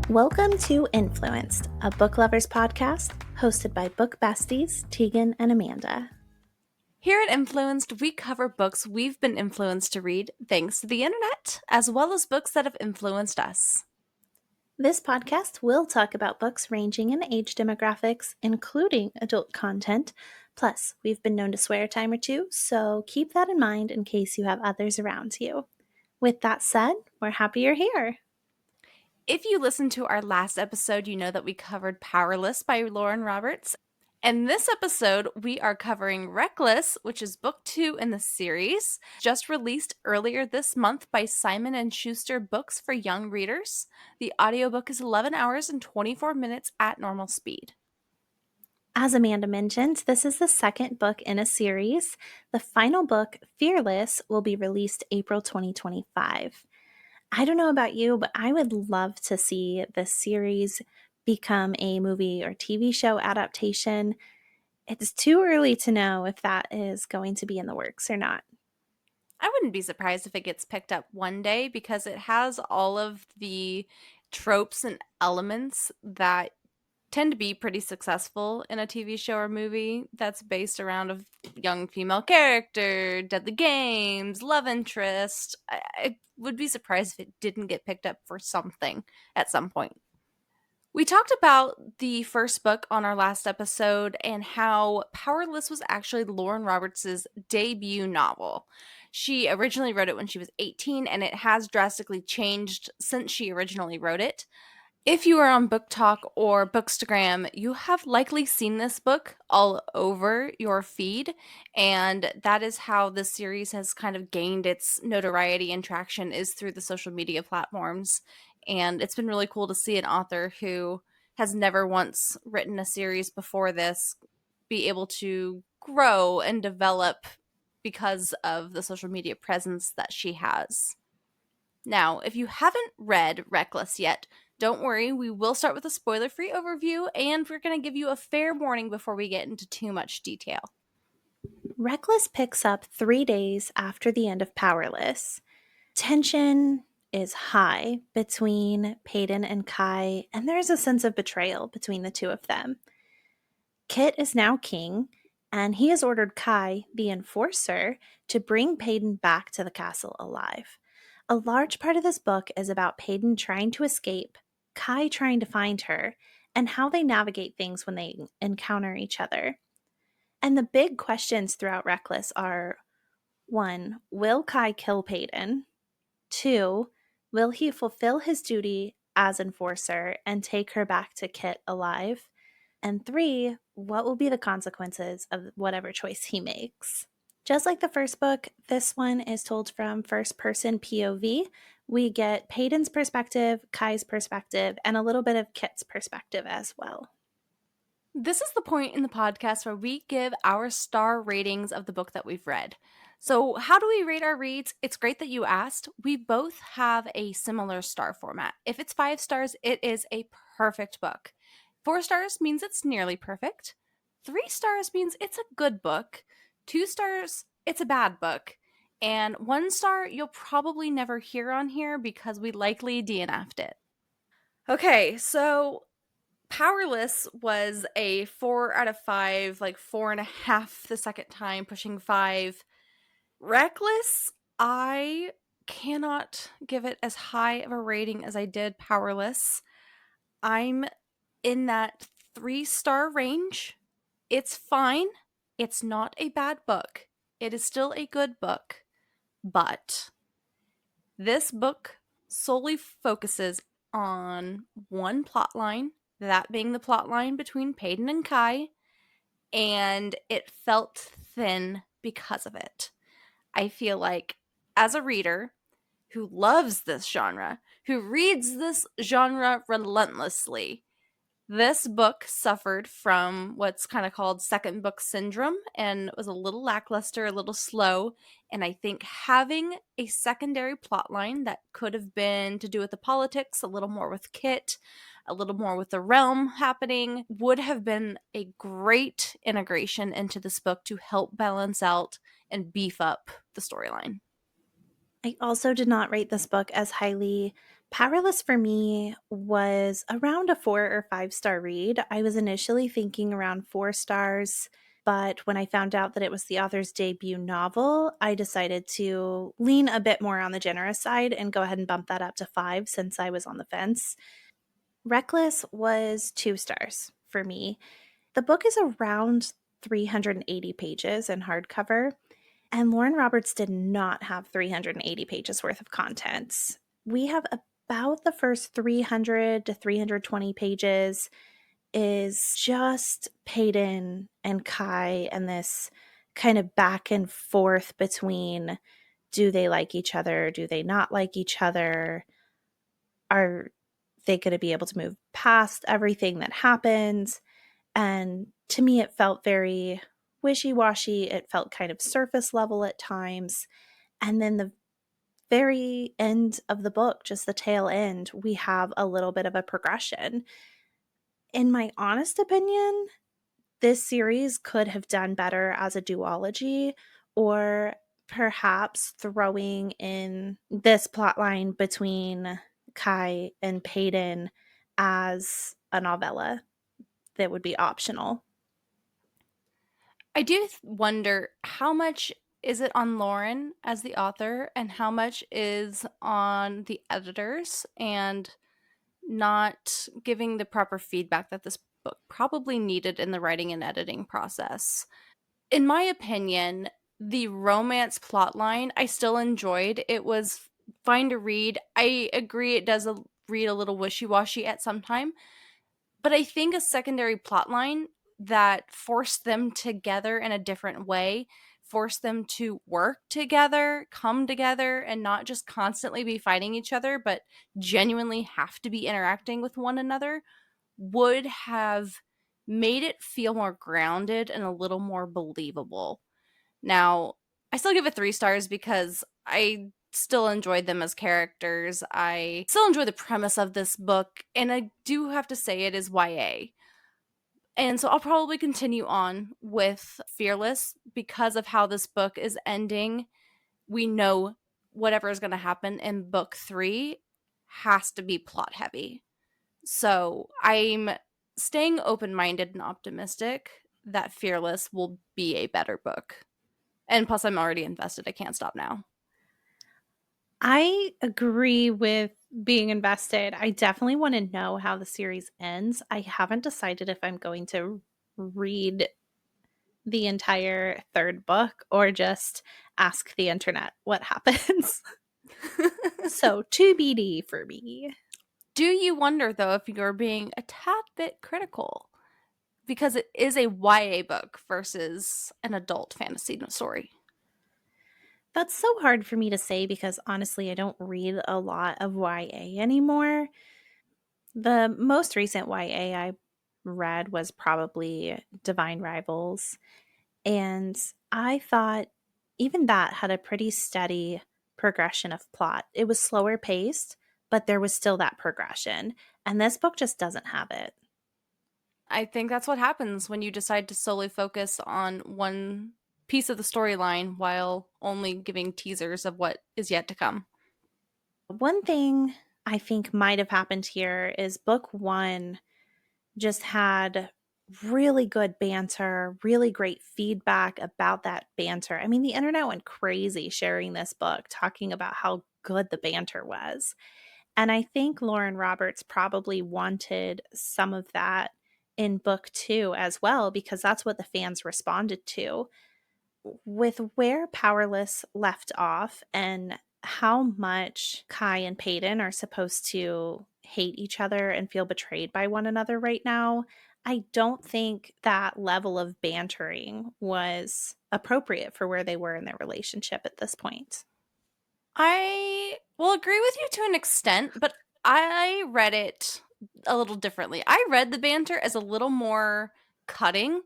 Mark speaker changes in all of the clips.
Speaker 1: Welcome to Influenced, a book lovers podcast hosted by book besties Tegan and Amanda.
Speaker 2: Here at Influenced, we cover books we've been influenced to read thanks to the internet, as well as books that have influenced us.
Speaker 1: This podcast will talk about books ranging in age demographics, including adult content. Plus, we've been known to swear a time or two, so keep that in mind in case you have others around you. With that said, we're happy you're here.
Speaker 2: If you listened to our last episode, you know that we covered Powerless by Lauren Roberts. And this episode, we are covering Reckless, which is book 2 in the series, just released earlier this month by Simon & Schuster Books for Young Readers. The audiobook is 11 hours and 24 minutes at normal speed.
Speaker 1: As Amanda mentioned, this is the second book in a series. The final book, Fearless, will be released April 2025. I don't know about you, but I would love to see this series become a movie or TV show adaptation. It's too early to know if that is going to be in the works or not.
Speaker 2: I wouldn't be surprised if it gets picked up one day because it has all of the tropes and elements that tend to be pretty successful in a TV show or movie that's based around a young female character, deadly games, love interest. I would be surprised if it didn't get picked up for something at some point. We talked about the first book on our last episode and how Powerless was actually Lauren Roberts' debut novel. She originally wrote it when she was 18, and it has drastically changed since she originally wrote it. If you are on Book Talk or Bookstagram, you have likely seen this book all over your feed, and that is how this series has kind of gained its notoriety and traction, is through the social media platforms. And it's been really cool to see an author who has never once written a series before this be able to grow and develop because of the social media presence that she has. Now, if you haven't read Reckless yet, don't worry, we will start with a spoiler-free overview, and we're going to give you a fair warning before we get into too much detail.
Speaker 1: Reckless picks up 3 days after the end of Powerless. Tension is high between Paedyn and Kai, and there's a sense of betrayal between the two of them. Kit is now king, and he has ordered Kai, the enforcer, to bring Paedyn back to the castle alive. A large part of this book is about Paedyn trying to escape, Kai trying to find her, and how they navigate things when they encounter each other. And the big questions throughout Reckless are: 1. Will Kai kill Paedyn? 2. Will he fulfill his duty as enforcer and take her back to Kit alive? And 3, what will be the consequences of whatever choice he makes? Just like the first book, this one is told from first-person POV. We get Paedyn's perspective, Kai's perspective, and a little bit of Kit's perspective as well.
Speaker 2: This is the point in the podcast where we give our star ratings of the book that we've read. So how do we rate our reads? It's great that you asked. We both have a similar star format. If it's 5 stars, it is a perfect book. 4 stars means it's nearly perfect. 3 stars means it's a good book. 2 stars, it's a bad book. And 1 star, you'll probably never hear on here because we likely DNF'd it. Okay, so Powerless was a 4 out of 5, like 4.5 the second time, pushing 5. Reckless, I cannot give it as high of a rating as I did Powerless. I'm in that 3-star range. It's fine. It's not a bad book. It is still a good book. But this book solely focuses on one plot line, that being the plot line between Paedyn and Kai, and it felt thin because of it. I feel like, as a reader who loves this genre, who reads this genre relentlessly, this book suffered from what's kind of called second book syndrome and was a little lackluster, a little slow. And I think having a secondary plotline that could have been to do with the politics, a little more with Kit, a little more with the realm happening, would have been a great integration into this book to help balance out and beef up the storyline.
Speaker 1: I also did not rate this book as highly. Powerless for me was around a 4 or 5 star read. I was initially thinking around 4 stars, but when I found out that it was the author's debut novel, I decided to lean a bit more on the generous side and go ahead and bump that up to 5 since I was on the fence. Reckless was 2 stars for me. The book is around 380 pages in hardcover, and Lauren Roberts did not have 380 pages worth of content. We have about the first 300 to 320 pages is just Paedyn and Kai and this kind of back and forth between, do they like each other? Do they not like each other? Are they going to be able to move past everything that happened? And to me, it felt very wishy washy. It felt kind of surface level at times. And then the very end of the book, just the tail end, we have a little bit of a progression. In my honest opinion, this series could have done better as a duology, or perhaps throwing in this plotline between Kai and Paedyn as a novella that would be optional.
Speaker 2: I do wonder how much is it on Lauren as the author and how much is on the editors and not giving the proper feedback that this book probably needed in the writing and editing process. In my opinion, the romance plotline I still enjoyed. It was fine to read. I agree it does read a little wishy-washy at some time, but I think a secondary plotline that forced them together in a different way, forced them to work together, come together, and not just constantly be fighting each other, but genuinely have to be interacting with one another, would have made it feel more grounded and a little more believable. Now, I still give it 3 stars because I still enjoyed them as characters. I still enjoy the premise of this book, and I do have to say it is YA. And so I'll probably continue on with Fearless because of how this book is ending. We know whatever is going to happen in book 3 has to be plot heavy. So I'm staying open minded and optimistic that Fearless will be a better book. And plus, I'm already invested. I can't stop now.
Speaker 1: I agree with being invested. I definitely want to know how the series ends. I haven't decided if I'm going to read the entire third book or just ask the internet what happens. So, TBD for me.
Speaker 2: Do you wonder, though, if you're being a tad bit critical? Because it is a YA book versus an adult fantasy story.
Speaker 1: That's so hard for me to say because honestly, I don't read a lot of YA anymore. The most recent YA I read was probably Divine Rivals. And I thought even that had a pretty steady progression of plot. It was slower paced, but there was still that progression. And this book just doesn't have it.
Speaker 2: I think that's what happens when you decide to solely focus on one piece of the storyline while only giving teasers of what is yet to come.
Speaker 1: One thing I think might have happened here is book one just had really good banter, really great feedback about that banter. I mean, the internet went crazy sharing this book, talking about how good the banter was. And I think Lauren Roberts probably wanted some of that in book two as well, because that's what the fans responded to. With where Powerless left off and how much Kai and Paedyn are supposed to hate each other and feel betrayed by one another right now, I don't think that level of bantering was appropriate for where they were in their relationship at this point.
Speaker 2: I will agree with you to an extent, but I read it a little differently. I read the banter as a little more cutting.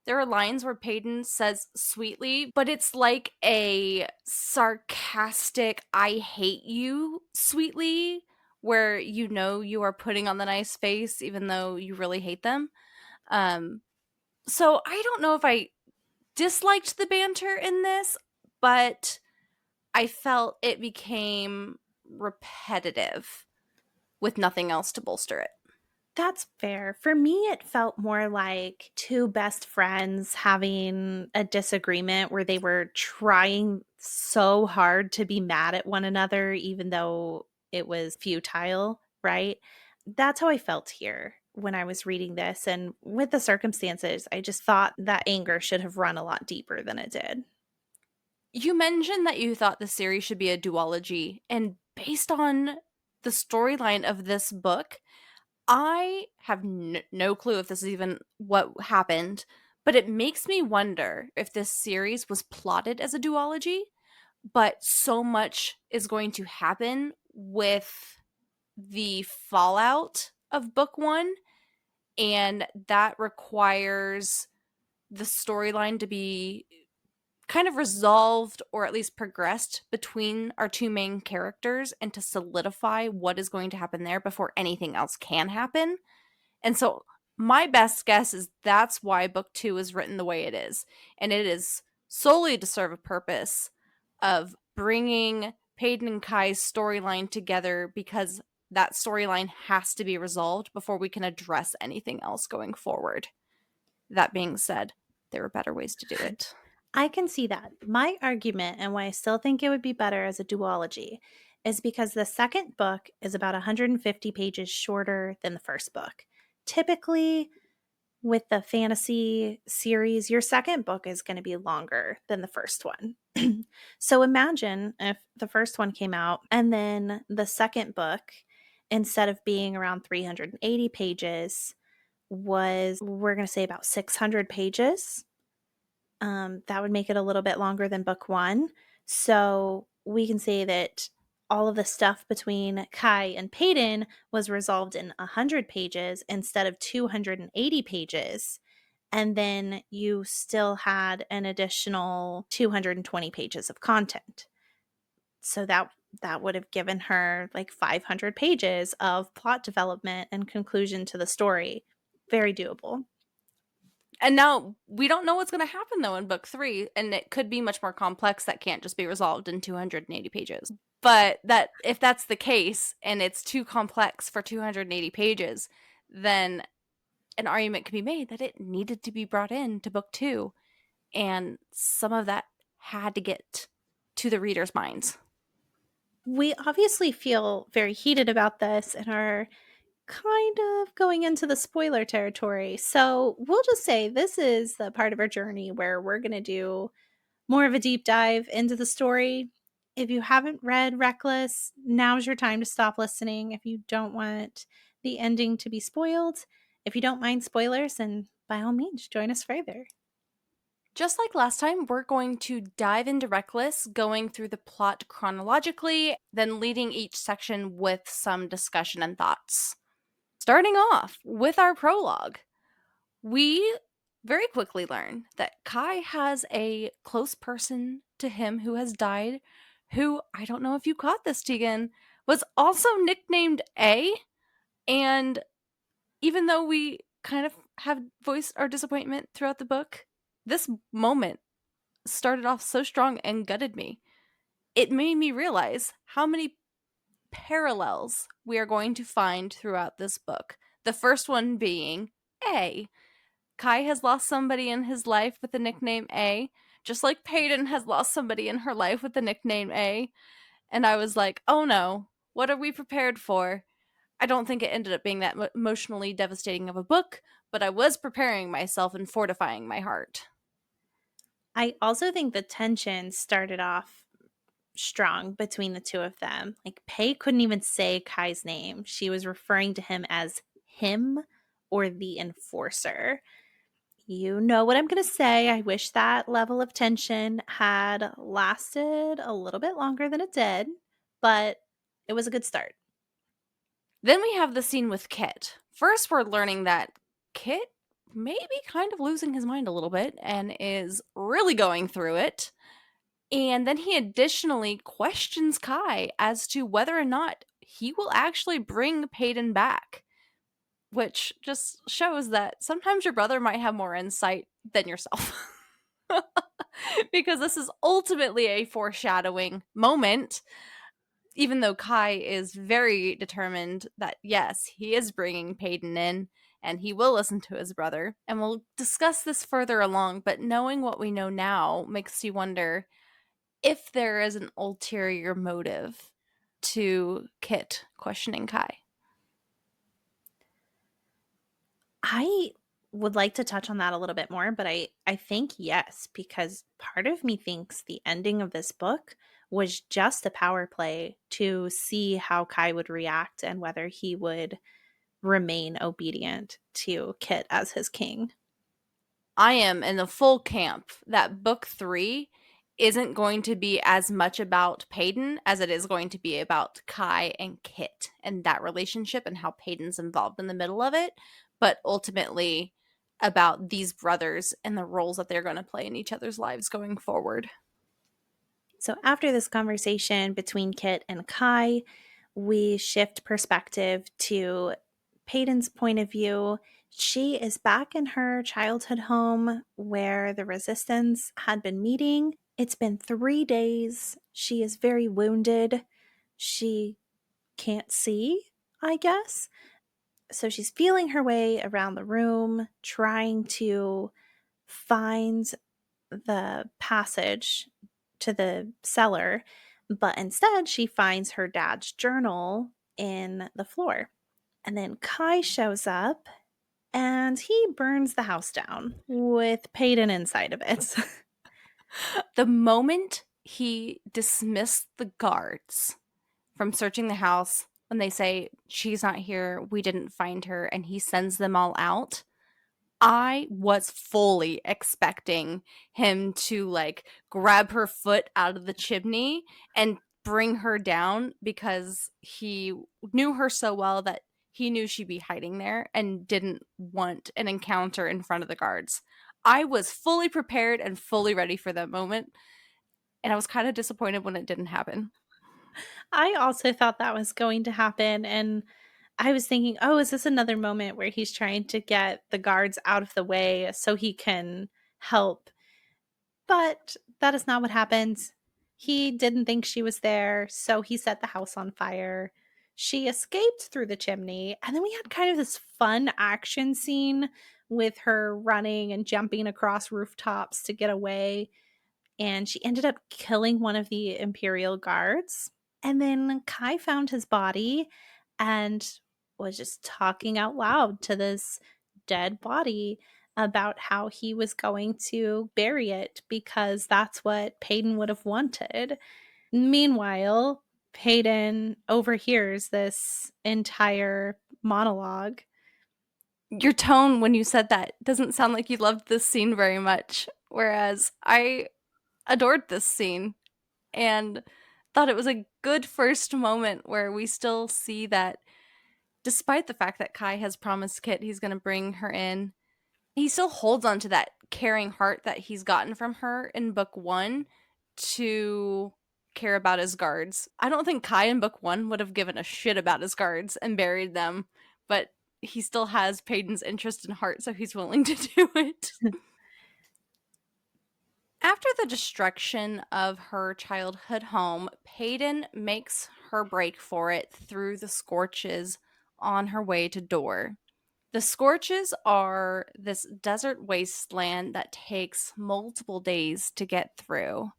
Speaker 2: There are lines where Paedyn says sweetly, but it's like a sarcastic, I hate you sweetly, where you know you are putting on the nice face even though you really hate them. Um, so I don't know if I disliked the banter in this, but I felt it became repetitive with nothing else to bolster it.
Speaker 1: That's fair. For me, it felt more like two best friends having a disagreement where they were trying so hard to be mad at one another, even though it was futile, right? That's how I felt here when I was reading this. And with the circumstances, I just thought that anger should have run a lot deeper than it did.
Speaker 2: You mentioned that you thought the series should be a duology, and based on the storyline of this book, I have no clue if this is even what happened, but it makes me wonder if this series was plotted as a duology, but so much is going to happen with the fallout of book one, and that requires the storyline to be kind of resolved or at least progressed between our two main characters and to solidify what is going to happen there before anything else can happen. And so my best guess is that's why book two is written the way it is. And it is solely to serve a purpose of bringing Paedyn and Kai's storyline together because that storyline has to be resolved before we can address anything else going forward. That being said, there are better ways to do it.
Speaker 1: I can see that. My argument and why I still think it would be better as a duology is because the second book is about 150 pages shorter than the first book. Typically, with the fantasy series, your second book is going to be longer than the first one. So imagine if the first one came out and then the second book, instead of being around 380 pages, was, we're going to say, about 600 pages. That would make it a little bit longer than book one. So we can say that all of the stuff between Kai and Paedyn was resolved in 100 pages instead of 280 pages. And then you still had an additional 220 pages of content. So that would have given her like 500 pages of plot development and conclusion to the story. Very doable.
Speaker 2: And now we don't know what's going to happen though in book three, and it could be much more complex that can't just be resolved in 280 pages. But that if that's the case and it's too complex for 280 pages, then an argument can be made that it needed to be brought in to book two, and some of that had to get to the reader's minds.
Speaker 1: We obviously feel very heated about this and are kind of going into the spoiler territory. So we'll just say this is the part of our journey where we're going to do more of a deep dive into the story. If you haven't read Reckless, now's your time to stop listening. If you don't want the ending to be spoiled, if you don't mind spoilers, then by all means, join us further.
Speaker 2: Just like last time, we're going to dive into Reckless, going through the plot chronologically, then leading each section with some discussion and thoughts. Starting off with our prologue, we very quickly learn that Kai has a close person to him who has died, who, I don't know if you caught this, Tegan, was also nicknamed A. And even though we kind of have voiced our disappointment throughout the book, this moment started off so strong and gutted me. It made me realize how many parallels we are going to find throughout this book. The first one being A. Kai has lost somebody in his life with the nickname A, just like Paedyn has lost somebody in her life with the nickname A. And I was like, oh no, what are we prepared for? I don't think it ended up being that emotionally devastating of a book, but I was preparing myself and fortifying my heart.
Speaker 1: I also think the tension started off strong between the two of them. Like, Pei couldn't even say Kai's name. She was referring to him as him or the enforcer. You know what I'm going to say. I wish that level of tension had lasted a little bit longer than it did, but it was a good start.
Speaker 2: Then we have the scene with Kit. First, we're learning that Kit may be kind of losing his mind a little bit and is really going through it. And then he additionally questions Kai as to whether or not he will actually bring Paedyn back, which just shows that sometimes your brother might have more insight than yourself. because this is ultimately a foreshadowing moment, even though Kai is very determined that, yes, he is bringing Paedyn in and he will listen to his brother. And we'll discuss this further along, but knowing what we know now makes you wonder if there is an ulterior motive to Kit questioning Kai.
Speaker 1: I would like to touch on that a little bit more, but I think yes, because part of me thinks the ending of this book was just a power play to see how Kai would react and whether he would remain obedient to Kit as his king.
Speaker 2: I am in the full camp that book 3 isn't going to be as much about Paedyn as it is going to be about Kai and Kit and that relationship and how Paedon's involved in the middle of it, but ultimately about these brothers and the roles that they're going to play in each other's lives going forward.
Speaker 1: So after this conversation between Kit and Kai, we shift perspective to Paedon's point of view. She is back in her childhood home where the resistance had been meeting. It's been 3 days. She is very wounded. She can't see, I guess. So she's feeling her way around the room, trying to find the passage to the cellar, but instead she finds her dad's journal in the floor. And then Kai shows up and he burns the house down with Paedon inside of it.
Speaker 2: The moment he dismissed the guards from searching the house, when they say, "She's not here, we didn't find her," and he sends them all out, I was fully expecting him to like grab her foot out of the chimney and bring her down because he knew her so well that he knew she'd be hiding there and didn't want an encounter in front of the guards. I was fully prepared and fully ready for that moment, and I was kind of disappointed when it didn't happen.
Speaker 1: I also thought that was going to happen. And I was thinking, oh, is this another moment where he's trying to get the guards out of the way so he can help? But that is not what happened. He didn't think she was there, so he set the house on fire. She escaped through the chimney, and then we had kind of this fun action scene with her running and jumping across rooftops to get away. And she ended up killing one of the Imperial guards. And then Kai found his body and was just talking out loud to this dead body about how he was going to bury it because that's what Paedon would have wanted. Meanwhile, Paedon overhears this entire monologue.
Speaker 2: Your tone when you said that doesn't sound like you loved this scene very much, whereas I adored this scene and thought it was a good first moment where we still see that despite the fact that Kai has promised Kit he's going to bring her in, he still holds on to that caring heart that he's gotten from her in book 1 to care about his guards. I don't think Kai in book 1 would have given a shit about his guards and buried them, but he still has Paedon's interest in heart, so he's willing to do it. After the destruction of her childhood home, Paedon makes her break for it through the Scorches on her way to Dor. The Scorches are this desert wasteland that takes multiple days to get through.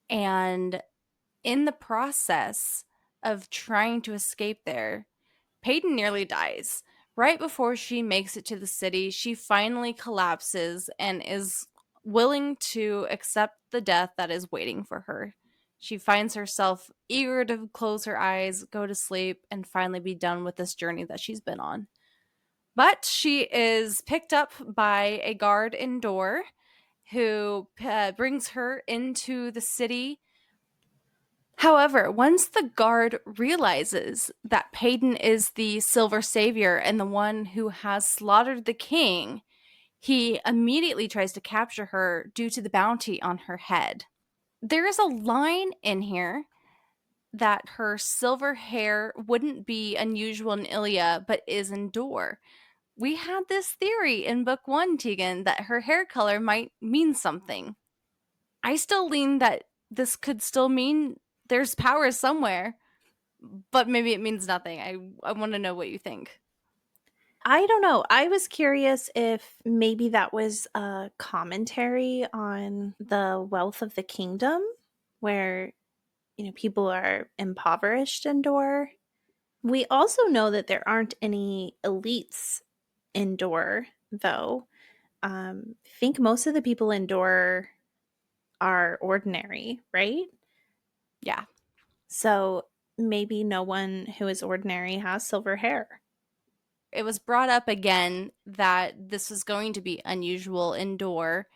Speaker 2: And in the process of trying to escape there, Paedon nearly dies. Right before she makes it to the city, she finally collapses and is willing to accept the death that is waiting for her. She finds herself eager to close her eyes, go to sleep, and finally be done with this journey that she's been on. But she is picked up by a guard in Dor who brings her into the city. However, once the guard realizes that Paedon is the Silver Savior and the one who has slaughtered the king, he immediately tries to capture her due to the bounty on her head. There is a line in here that her silver hair wouldn't be unusual in Ilya, but is in Dor. We had this theory in book 1, Tegan, that her hair color might mean something. I still lean that this could still mean there's power somewhere, but maybe it means nothing. I want to know what you think.
Speaker 1: I don't know. I was curious if maybe that was a commentary on the wealth of the kingdom where, people are impoverished in Dor. We also know that there aren't any elites in Dor, though. I think most of the people in Dor are ordinary, right?
Speaker 2: Yeah.
Speaker 1: So maybe no one who is ordinary has silver hair.
Speaker 2: It was brought up again that this was going to be unusual in Dor,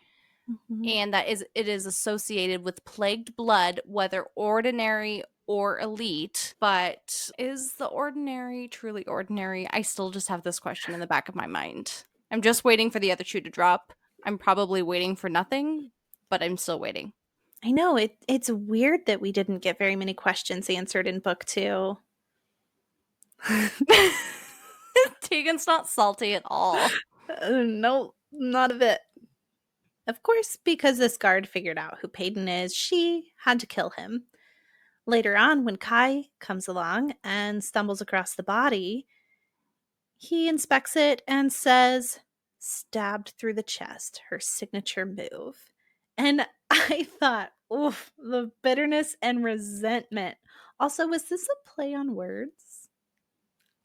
Speaker 1: Mhm.
Speaker 2: and that it is associated with plagued blood, whether ordinary or elite. But is the ordinary truly ordinary? I still just have this question in the back of my mind. I'm just waiting for the other shoe to drop. I'm probably waiting for nothing, but I'm still waiting.
Speaker 1: I know it's weird that we didn't get very many questions answered in book 2.
Speaker 2: Tegan's not salty at all.
Speaker 1: No, not a bit. Of course, because this guard figured out who Paedyn is, she had to kill him. Later on, when Kai comes along and stumbles across the body, he inspects it and says, stabbed through the chest, her signature move. And I thought, oof, the bitterness and resentment. Also, was this a play on words?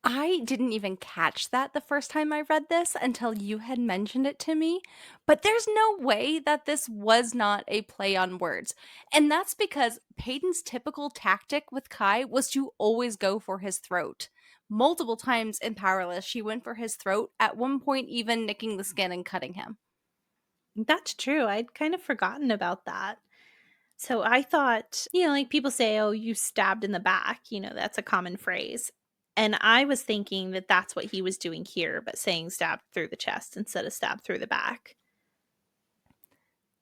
Speaker 2: I didn't even catch that the first time I read this until you had mentioned it to me. But there's no way that this was not a play on words. And that's because Paydon's typical tactic with Kai was to always go for his throat. Multiple times in Powerless, she went for his throat, at one point, even nicking the skin and cutting him.
Speaker 1: That's true. I'd kind of forgotten about that. So I thought, like people say, oh, you stabbed in the back, that's a common phrase. And I was thinking that that's what he was doing here, but saying stabbed through the chest instead of stabbed through the back.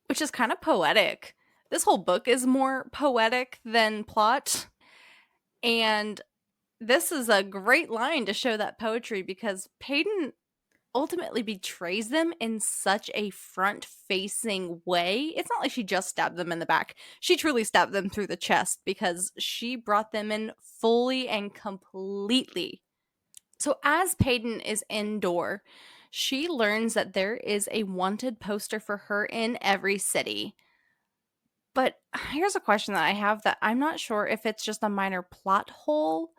Speaker 2: Which is kind of poetic. This whole book is more poetic than plot. And this is a great line to show that poetry because Paydon ultimately betrays them in such a front facing way. It's not like she just stabbed them in the back. She truly stabbed them through the chest because she brought them in fully and completely. So, as Paydon is in Dor, she learns that there is a wanted poster for her in every city. But here's a question that I have that I'm not sure if it's just a minor plot hole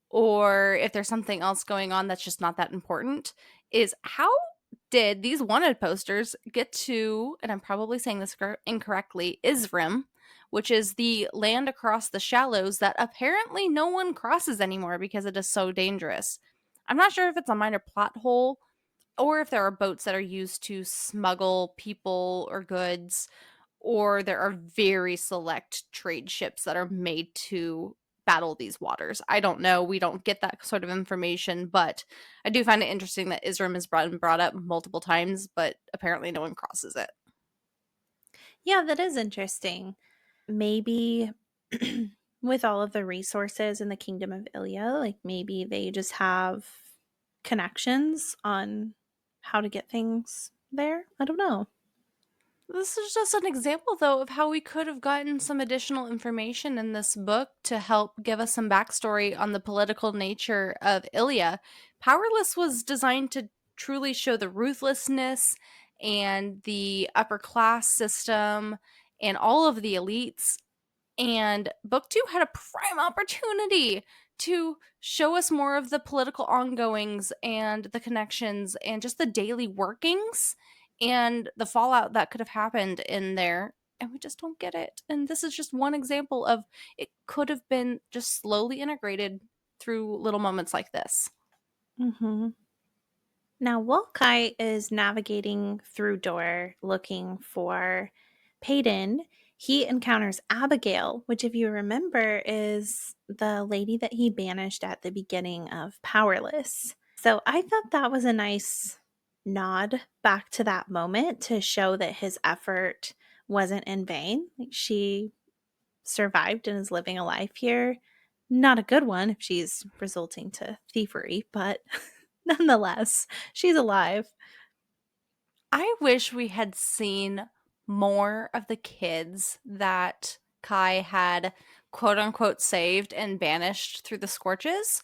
Speaker 2: or if there's something else going on that's just not that important, is how did these wanted posters get to, and I'm probably saying this incorrectly, Isrim, which is the land across the shallows that apparently no one crosses anymore because it is so dangerous. I'm not sure if it's a minor plot hole or if there are boats that are used to smuggle people or goods, or there are very select trade ships that are made to battle these waters. I don't know. We don't get that sort of information, but I do find it interesting that Isram is brought up multiple times, but apparently no one crosses it.
Speaker 1: Yeah, that is interesting. Maybe with all of the resources in the kingdom of Ilya, like maybe they just have connections on how to get things there. I don't know.
Speaker 2: This is just an example, though, of how we could have gotten some additional information in this book to help give us some backstory on the political nature of Ilya. Powerless was designed to truly show the ruthlessness and the upper class system and all of the elites. And book 2 had a prime opportunity to show us more of the political ongoings and the connections and just the daily workings and the fallout that could have happened in there. And we just don't get it. And this is just one example of it could have been just slowly integrated through little moments like this.
Speaker 1: Mm-hmm. Now, while Kai is navigating through Dor looking for Paedyn, he encounters Abigail, which, if you remember, is the lady that he banished at the beginning of Powerless. So I thought that was a nice nod back to that moment to show that his effort wasn't in vain. Like, she survived and is living a life here. Not a good one if she's resulting to thievery, but Nonetheless, she's alive.
Speaker 2: I wish we had seen more of the kids that Kai had quote unquote saved and banished through the scorches.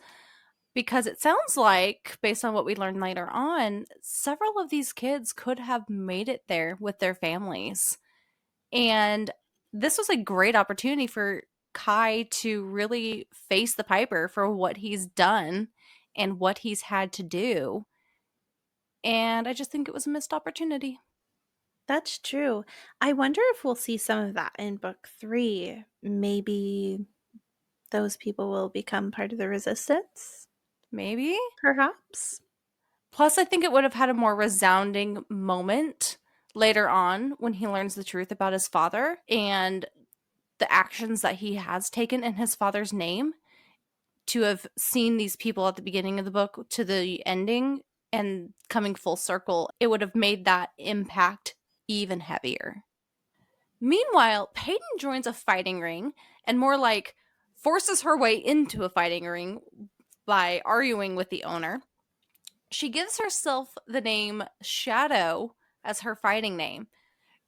Speaker 2: Because it sounds like, based on what we learn later on, several of these kids could have made it there with their families. And this was a great opportunity for Kai to really face the Piper for what he's done and what he's had to do. And I just think it was a missed opportunity.
Speaker 1: That's true. I wonder if we'll see some of that in book 3. Maybe those people will become part of the resistance,
Speaker 2: Maybe.
Speaker 1: perhaps?
Speaker 2: Plus, I think it would have had a more resounding moment later on when he learns the truth about his father and the actions that he has taken in his father's name. To have seen these people at the beginning of the book to the ending and coming full circle, it would have made that impact even heavier. Meanwhile, Paedyn joins a fighting ring and more like forces her way into a fighting ring by arguing with the owner. She gives herself the name Shadow as her fighting name.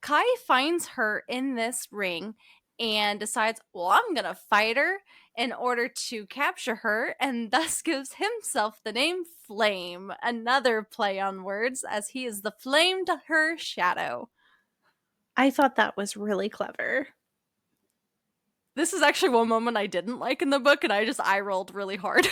Speaker 2: Kai finds her in this ring and decides, well, I'm going to fight her in order to capture her, and thus gives himself the name Flame. Another play on words, as he is the flame to her shadow.
Speaker 1: I thought that was really clever.
Speaker 2: This is actually one moment I didn't like in the book, and I just eye rolled really hard.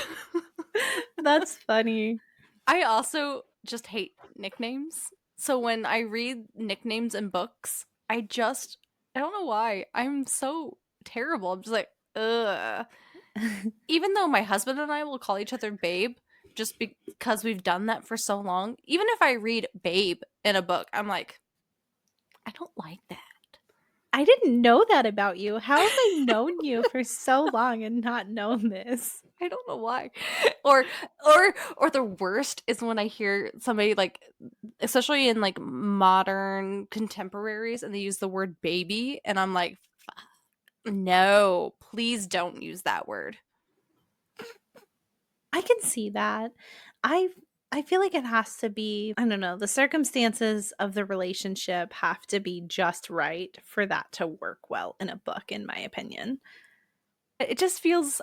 Speaker 1: That's funny.
Speaker 2: I also just hate nicknames. So when I read nicknames in books, I don't know why. I'm so terrible. I'm just like, ugh. Even though my husband and I will call each other babe just because we've done that for so long, even if I read babe in a book, I'm like, I don't like that.
Speaker 1: I didn't know that about you. How have I known you for so long and not known this?
Speaker 2: I don't know why. Or the worst is when I hear somebody like, especially in like modern contemporaries, and they use the word baby and I'm like, no, please don't use that word.
Speaker 1: I can see that. I I feel like it has to be, I don't know, the circumstances of the relationship have to be just right for that to work well in a book, in my opinion.
Speaker 2: It just feels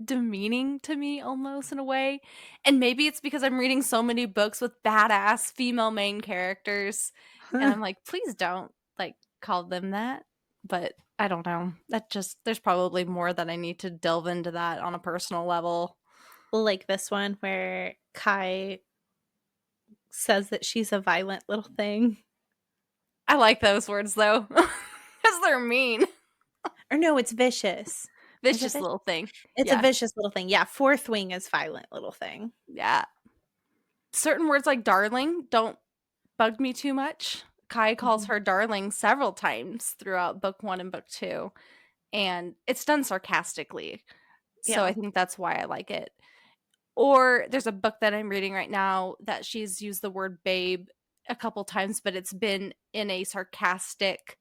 Speaker 2: demeaning to me almost in a way. And maybe it's because I'm reading so many books with badass female main characters and I'm like, please don't like call them that. But I don't know. That just there's probably more that I need to delve into that on a personal level.
Speaker 1: Like this one where Kai says that she's a violent little thing.
Speaker 2: I like those words though. Cuz they're mean.
Speaker 1: Or no, it's vicious. Is it
Speaker 2: Vicious
Speaker 1: vicious?
Speaker 2: little thing.
Speaker 1: It's a
Speaker 2: Yeah.
Speaker 1: vicious little thing. Yeah, fourth wing is violent little thing.
Speaker 2: Yeah. Certain words like darling don't bug me too much. Kai calls
Speaker 1: Mhm.
Speaker 2: her darling several times throughout book 1 and book 2. And it's done sarcastically. So I
Speaker 1: Yeah.
Speaker 2: think that's why I like it. Or there's a book that I'm reading right now that she's used the word babe a couple times, but it's been in a sarcastic,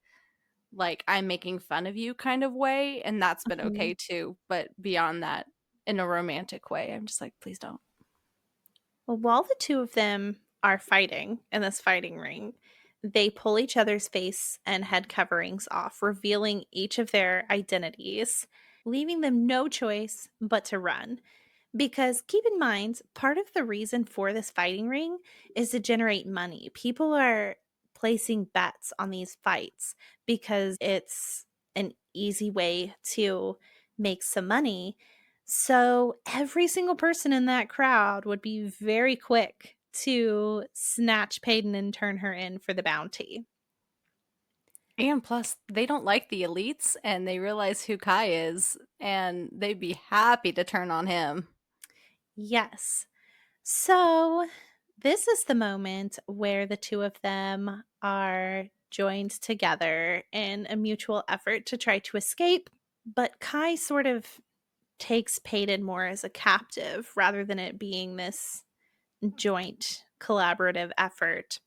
Speaker 2: like, I'm making fun of you kind of way. And that's been
Speaker 1: Mhm.
Speaker 2: okay too. But beyond that, in a romantic way, I'm just like, please don't.
Speaker 1: Well, while the two of them are fighting in this fighting ring, they pull each other's face and head coverings off, revealing each of their identities, leaving them no choice but to run. Because keep in mind, part of the reason for this fighting ring is to generate money. People are placing bets on these fights because it's an easy way to make some money. So every single person in that crowd would be very quick to snatch Paedyn and turn her in for the bounty.
Speaker 2: And plus, they don't like the elites and they realize who Kai is, and they'd be happy to turn on him.
Speaker 1: Yes. So, this is the moment where the two of them are joined together in a mutual effort to try to escape. But Kai sort of takes Paedon more as a captive rather than it being this joint collaborative effort.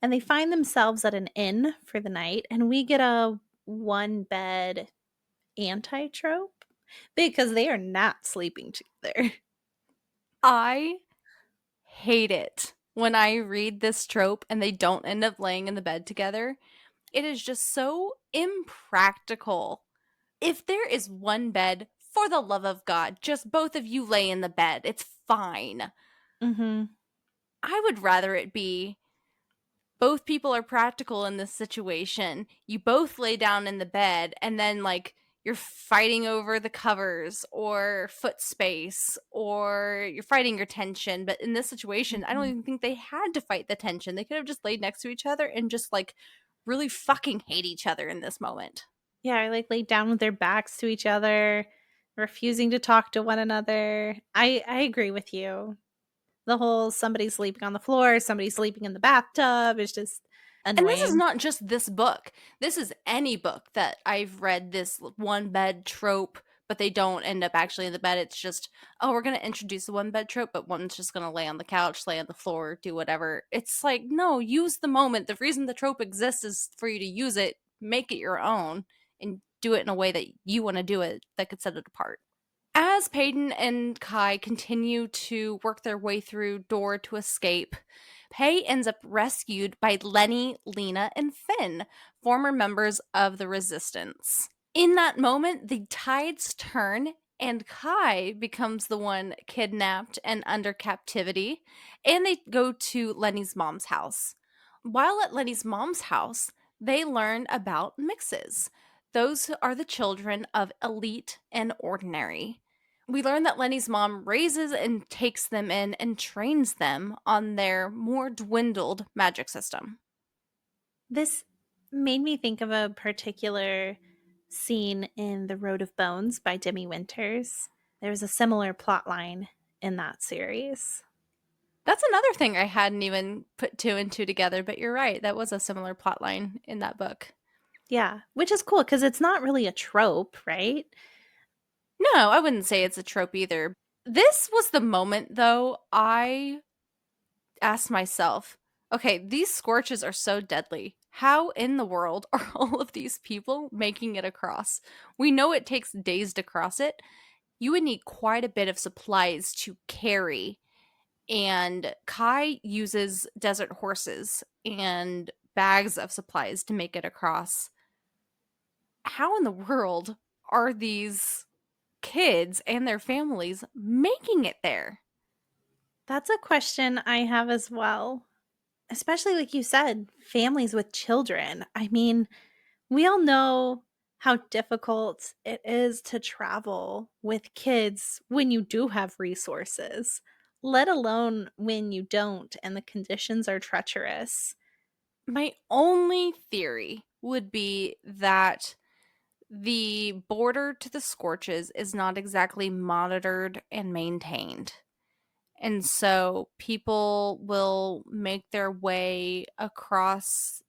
Speaker 1: And they find themselves at an inn for the night, and we get a one bed anti trope because they are not sleeping together.
Speaker 2: I hate it when I read this trope and they don't end up laying in the bed together. It is just so impractical. If there is one bed, for the love of God, just both of you lay in the bed. It's fine.
Speaker 1: Mhm.
Speaker 2: I would rather it be both people are practical in this situation. You both lay down in the bed and then like you're fighting over the covers or foot space or you're fighting your tension. But in this situation, I don't
Speaker 1: Mhm.
Speaker 2: even think they had to fight the tension. They could have just laid next to each other and just like really fucking hate each other in this moment.
Speaker 1: Yeah, or, like, laid down with their backs to each other, refusing to talk to one another. I agree with you. The whole somebody sleeping on the floor, somebody sleeping in the bathtub is just
Speaker 2: And this is
Speaker 1: annoying.
Speaker 2: not just this book. This is any book that I've read this one bed trope, but they don't end up actually in the bed. It's just, oh, we're going to introduce the one bed trope, but one's just going to lay on the couch, lay on the floor, do whatever. It's like, no, use the moment. The reason the trope exists is for you to use it, make it your own, and do it in a way that you want to do it that could set it apart. As Paedyn and Kai continue to work their way through Dor to escape, Pei ends up rescued by Lenny, Lena, and Finn, former members of the Resistance. In that moment, the tides turn and Kai becomes the one kidnapped and under captivity, and they go to Lenny's mom's house. While at Lenny's mom's house, they learn about mixes. Those are the children of elite and ordinary. We learn that Lenny's mom raises and takes them in and trains them on their more dwindled magic system.
Speaker 1: This made me think of a particular scene in The Road of Bones by Demi Winters. There was a similar plot line in that series.
Speaker 2: That's another thing I hadn't even put two and two together, but you're right. That was a similar plot line in that book.
Speaker 1: Yeah, which is cool because it's not really a trope, right?
Speaker 2: No, I wouldn't say it's a trope either. This was the moment, though, I asked myself, okay, these scorches are so deadly. How in the world are all of these people making it across? We know it takes days to cross it. You would need quite a bit of supplies to carry. And Kai uses desert horses and bags of supplies to make it across. How in the world are these kids and their families making it there?
Speaker 1: That's a question I have as well. Especially like you said, families with children. I mean, we all know how difficult it is to travel with kids when you do have resources, let alone when you don't and the conditions are treacherous.
Speaker 2: My only theory would be that the border to the Scorches is not exactly monitored and maintained. And so people will make their way across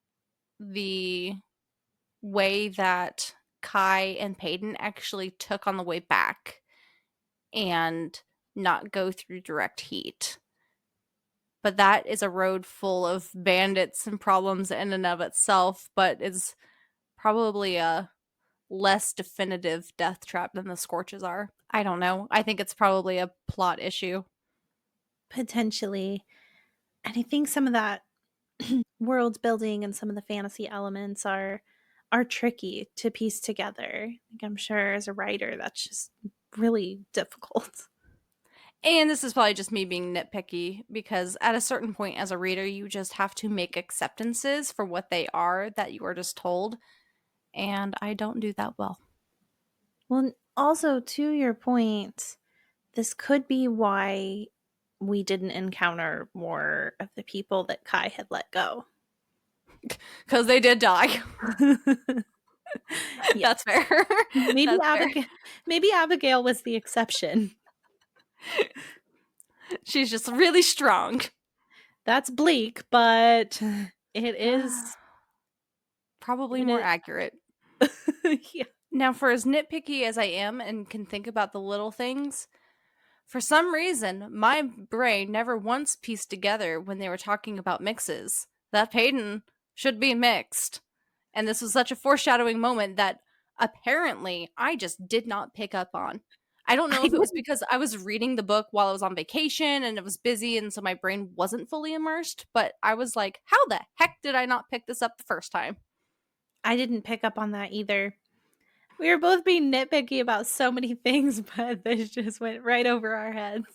Speaker 2: the way that Kai and Paedyn actually took on the way back and not go through direct heat. But that is a road full of bandits and problems in and of itself, but it's probably a less definitive death trap than the Scorches are. I don't know. I think it's probably a plot issue.
Speaker 1: Potentially. And I think some of that world building and some of the fantasy elements are tricky to piece together. Like I'm sure as a writer that's just really difficult.
Speaker 2: And this is probably just me being nitpicky because at a certain point as a reader, you just have to make acceptances for what they are that you are just told. And I don't do that well.
Speaker 1: Well, also to your point, this could be why we didn't encounter more of the people that Kai had let go.
Speaker 2: Because they did die.
Speaker 1: Yeah,
Speaker 2: That's fair.
Speaker 1: maybe
Speaker 2: That's fair.
Speaker 1: Abigail was the exception.
Speaker 2: She's just really strong.
Speaker 1: That's bleak, but it is
Speaker 2: Probably more
Speaker 1: it
Speaker 2: accurate.
Speaker 1: is yeah.
Speaker 2: Now, for as nitpicky as I am and can think about the little things, for some reason, my brain never once pieced together when they were talking about mixes that Paedyn should be mixed. And this was such a foreshadowing moment that apparently I just did not pick up on. I don't know
Speaker 1: I
Speaker 2: if it was
Speaker 1: didn't
Speaker 2: because I was reading the book while I was on vacation and it was busy, and so my brain wasn't fully immersed, but I was like, "How the heck did I not pick this up the first time?"
Speaker 1: I didn't pick up on that either. We were both being nitpicky about so many things, but this just went right over our heads.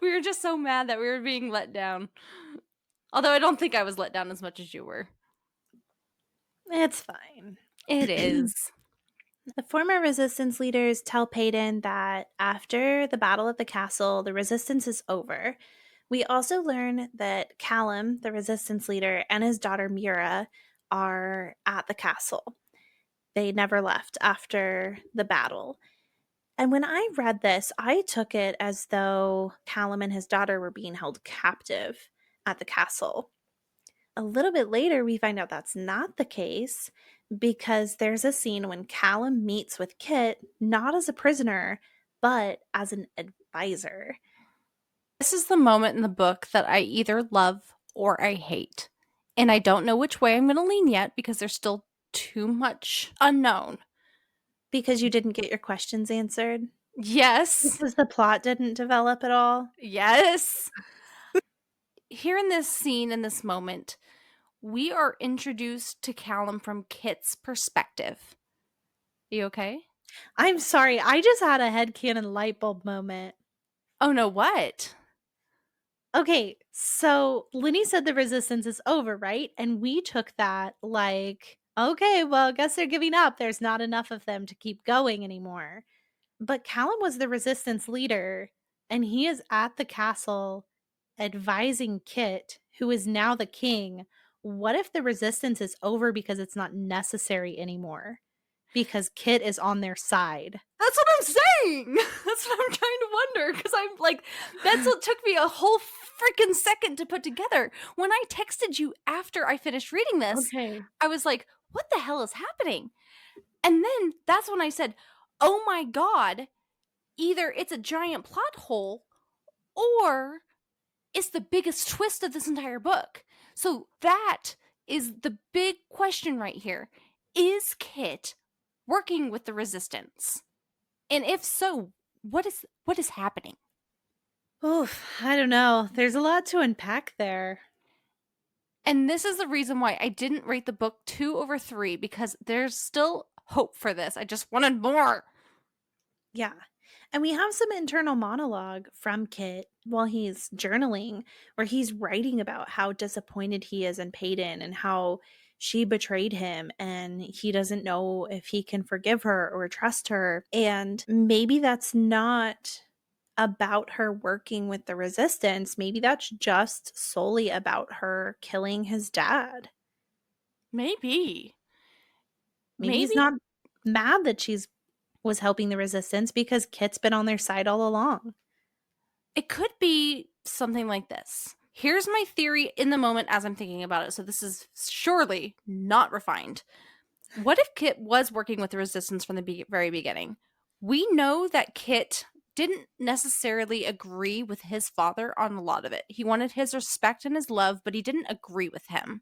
Speaker 2: We were just so mad that we were being let down. Although I don't think I was let down as much as you were.
Speaker 1: It's fine.
Speaker 2: It is.
Speaker 1: The former resistance leaders tell Paedyn that after the battle at the castle, the resistance is over. We also learn that Callum, the resistance leader, and his daughter Mira are at the castle. They never left after the battle. And when I read this, I took it as though Callum and his daughter were being held captive at the castle. A little bit later, we find out that's not the case because there's a scene when Callum meets with Kit, not as a prisoner, but as an advisor.
Speaker 2: This is the moment in the book that I either love or I hate. And I don't know which way I'm going to lean yet because there's still too much unknown.
Speaker 1: Because you didn't get your questions answered?
Speaker 2: Yes.
Speaker 1: Because the plot didn't develop at all?
Speaker 2: Yes. Here in this scene, in this moment, we are introduced to Callum from Kit's perspective. You okay?
Speaker 1: I'm sorry, I just had a headcanon light bulb moment.
Speaker 2: Oh no, what?
Speaker 1: Okay, so Lenny said the resistance is over, right? And we took that like, okay, well, I guess they're giving up. There's not enough of them to keep going anymore. But Callum was the resistance leader, and he is at the castle advising Kit, who is now the king. What if the resistance is over because it's not necessary anymore? Because Kit is on their side.
Speaker 2: That's what I'm saying. That's what I'm trying to wonder because I'm like, that's what took me a whole freaking second to put together. When I texted you after I finished reading this,
Speaker 1: Okay.
Speaker 2: I was like, what the hell is happening? And then that's when I said, oh my God, either it's a giant plot hole or it's the biggest twist of this entire book. So that is the big question right here. Is Kit working with the resistance? And if so, what is happening?
Speaker 1: Oof, I don't know. There's a lot to unpack there.
Speaker 2: And this is the reason why I didn't rate the book 2/3 because there's still hope for this. I just wanted more.
Speaker 1: Yeah. And we have some internal monologue from Kit while he's journaling, where he's writing about how disappointed he is in Paedyn and how she betrayed him and he doesn't know if he can forgive her or trust her. And maybe that's not about her working with the resistance. Maybe that's just solely about her killing his dad.
Speaker 2: Maybe.
Speaker 1: Maybe he's
Speaker 2: Maybe
Speaker 1: not mad that she's was helping the resistance because Kit's been on their side all along.
Speaker 2: it could be something like this. Here's my theory in the moment as I'm thinking about it. So this is surely not refined. What if Kit was working with the resistance from the very beginning? We know that Kit didn't necessarily agree with his father on a lot of it. He wanted his respect and his love, but he didn't agree with him.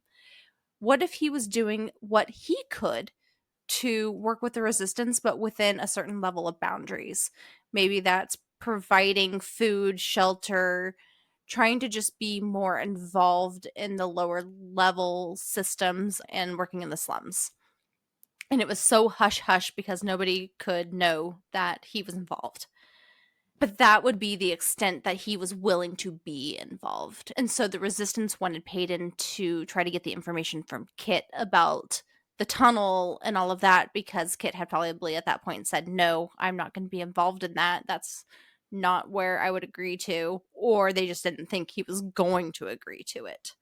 Speaker 2: What if he was doing what he could to work with the resistance, but within a certain level of boundaries? Maybe that's providing food, shelter, trying to just be more involved in the lower level systems and working in the slums. And it was so hush hush because nobody could know that he was involved. But that would be the extent that he was willing to be involved. And so the resistance wanted Paedyn to try to get the information from Kit about the tunnel and all of that because Kit had probably at that point said, no, I'm not going to be involved in that. That's not where I would agree to. Or they just didn't think he was going to agree to it.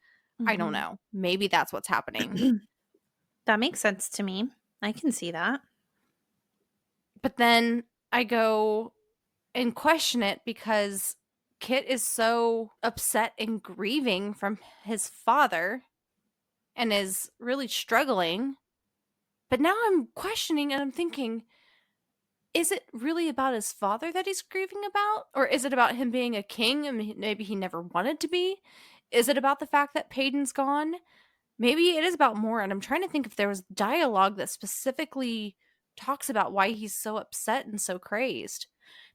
Speaker 2: I don't
Speaker 1: Mhm.
Speaker 2: know. Maybe that's what's happening.
Speaker 1: That makes sense to me. I can see that.
Speaker 2: But then I go and question it because Kit is so upset and grieving from his father and is really struggling. But now I'm questioning and I'm thinking, is it really about his father that he's grieving about? Or is it about him being a king and maybe he never wanted to be? Is it about the fact that Paedon's gone? Maybe it is about more. And I'm trying to think if there was dialogue that specifically talks about why he's so upset and so crazed.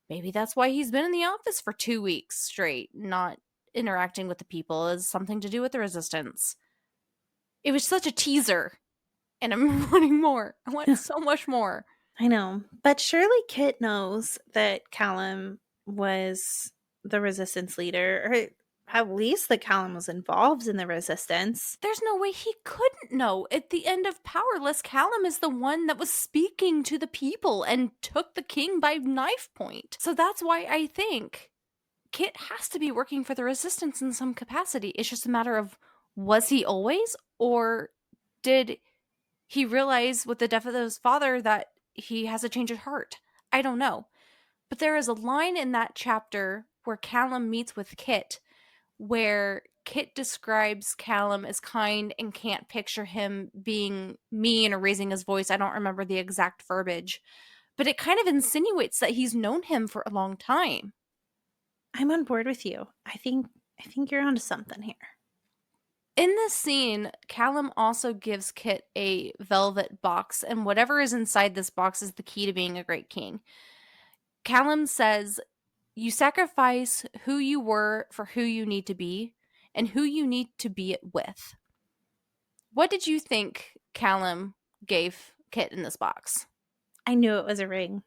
Speaker 2: Maybe that's why he's been in the office for 2 weeks straight, not interacting with the people, is something to do with the resistance. It was such a teaser, and I'm wanting more. I want so much more.
Speaker 1: I know, but surely Kit knows that Callum was the resistance leader, or at least that Callum was involved in the resistance.
Speaker 2: There's no way he couldn't know. At the end of Powerless, Callum is the one that was speaking to the people and took the king by knife point. So that's why I think Kit has to be working for the resistance in some capacity. It's just a matter of, was he always, or did he realize with the death of his father that he has a change of heart? I don't know. But there is a line in that chapter where Callum meets with Kit where Kit describes Callum as kind and can't picture him being mean or raising his voice. I don't remember the exact verbiage, but it kind of insinuates that he's known him for a long time.
Speaker 1: I'm on board with you. I think you're onto something here.
Speaker 2: In this scene, Callum also gives Kit a velvet box, and whatever is inside this box is the key to being a great king. Callum says, "You sacrifice who you were for who you need to be, and who you need to be it with." What did you think Callum gave Kit in this box?
Speaker 1: I knew it was a ring.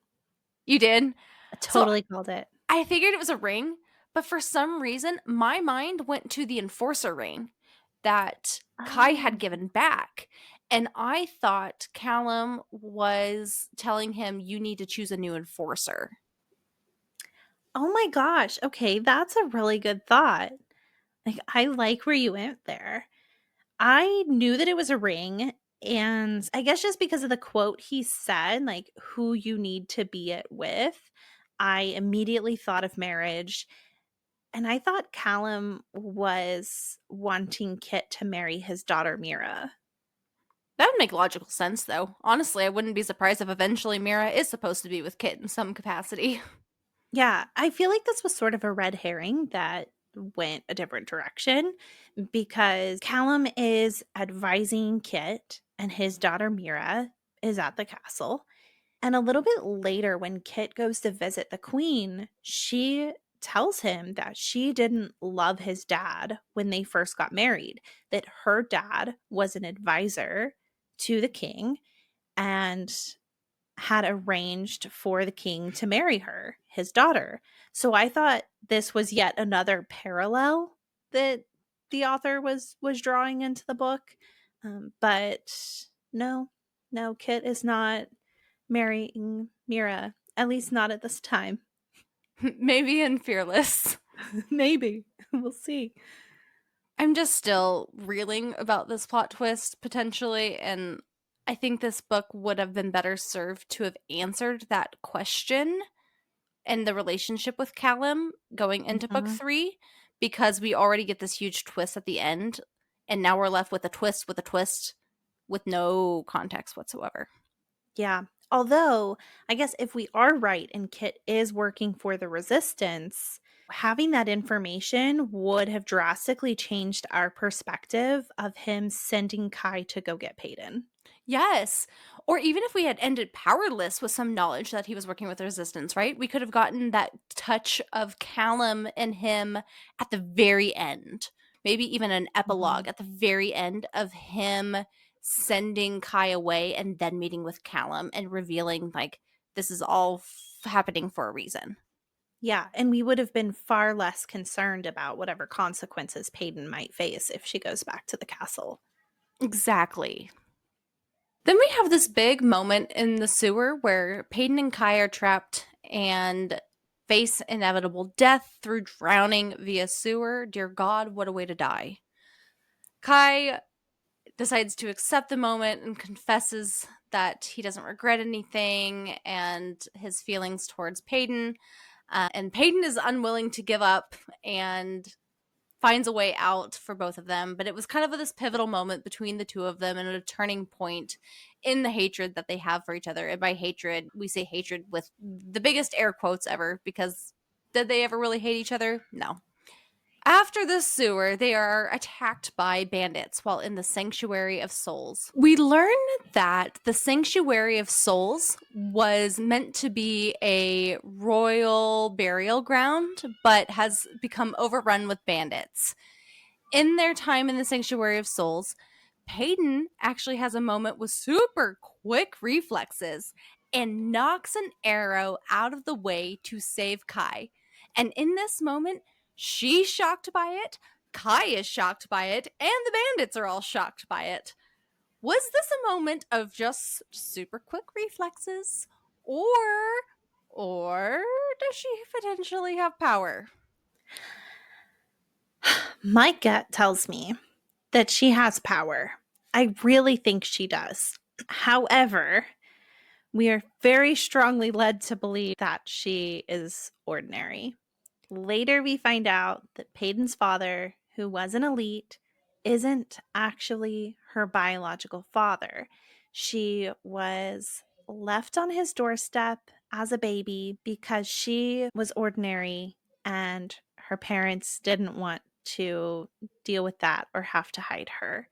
Speaker 2: You did?
Speaker 1: I
Speaker 2: So
Speaker 1: totally called it.
Speaker 2: I figured it was a ring, but for some reason, my mind went to the enforcer ring that Kai
Speaker 1: Oh.
Speaker 2: had given back. And I thought Callum was telling him, you need to choose a new enforcer.
Speaker 1: Oh my gosh. Okay, that's a really good thought. Like, I like where you went there. I knew that it was a ring, and I guess just because of the quote he said, like, who you need to be it with, I immediately thought of marriage. And I thought Callum was wanting Kit to marry his daughter Mira.
Speaker 2: That would make logical sense, though. Honestly, I wouldn't be surprised if eventually Mira is supposed to be with Kit in some capacity.
Speaker 1: Yeah, I feel like this was sort of a red herring that went a different direction because Callum is advising Kit and his daughter Mira is at the castle. And a little bit later, when Kit goes to visit the queen, she tells him that she didn't love his dad when they first got married, that her dad was an advisor to the king and had arranged for the king to marry her, his daughter. So I thought this was yet another parallel that the author was drawing into the book. But no, no, Kit is not marrying Mira, at least not at this time.
Speaker 2: Maybe in Fearless.
Speaker 1: Maybe. We'll see.
Speaker 2: I'm just still reeling about this plot twist potentially, and I think this book would have been better served to have answered that question and the relationship with Callum going into book
Speaker 1: Mhm.
Speaker 2: 3, because we already get this huge twist at the end, and now we're left with a twist with a twist with no context whatsoever.
Speaker 1: Yeah. Although, I guess if we are right and Kit is working for the resistance, having that information would have drastically changed our perspective of him sending Kai to go get Paedyn.
Speaker 2: Yes. Or even if we had ended Powerless with some knowledge that he was working with the Resistance, right? We could have gotten that touch of Callum and him at the very end. Maybe even an
Speaker 1: Mhm.
Speaker 2: epilogue at the very end of him sending Kai away and then meeting with Callum and revealing, like, this is all happening for a reason.
Speaker 1: Yeah, and we would have been far less concerned about whatever consequences Paedyn might face if she goes back to the castle.
Speaker 2: Exactly. Then we have this big moment in the sewer where Paedyn and Kai are trapped and face inevitable death through drowning via sewer. Dear God, what a way to die. Kai decides to accept the moment and confesses that he doesn't regret anything and his feelings towards Paedyn. And Paedyn is unwilling to give up and finds a way out for both of them. But it was kind of this pivotal moment between the two of them and a turning point in the hatred that they have for each other. And by hatred, we say hatred with the biggest air quotes ever, because did they ever really hate each other? No. After the sewer, they are attacked by bandits while in the Sanctuary of Souls. We learn that the Sanctuary of Souls was meant to be a royal burial ground, but has become overrun with bandits. In their time in the Sanctuary of Souls, Paedyn actually has a moment with super quick reflexes and knocks an arrow out of the way to save Kai. And in this moment, she's shocked by it, Kai is shocked by it, and the bandits are all shocked by it. Was this a moment of just super quick reflexes? Or or does she potentially have power?
Speaker 1: My gut tells me that she has power. I really think she does. However, we are very strongly led to believe that she is ordinary. Later, we find out that Paedon's father, who was an elite, isn't actually her biological father. She was left on his doorstep as a baby because she was ordinary and her parents didn't want to deal with that or have to hide her.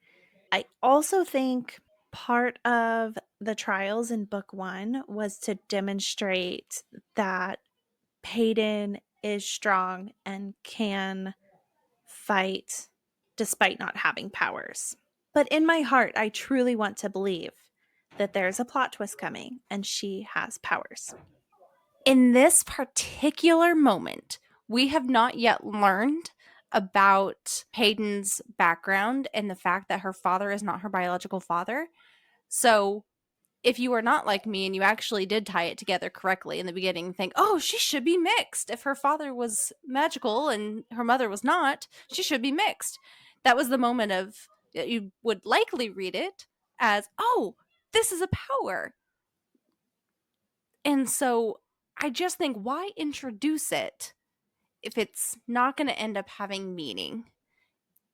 Speaker 1: I also think part of the trials in book one was to demonstrate that Paedon is strong and can fight despite not having powers. But in my heart, I truly want to believe that there's a plot twist coming and she has powers.
Speaker 2: In this particular moment, we have not yet learned about Paedon's background and the fact that her father is not her biological father. So, if you are not like me and you actually did tie it together correctly in the beginning, think, oh, she should be mixed. If her father was magical and her mother was not, she should be mixed. That was the moment of you would likely read it as, oh, this is a power. And so I just think, why introduce it if it's not going to end up having meaning?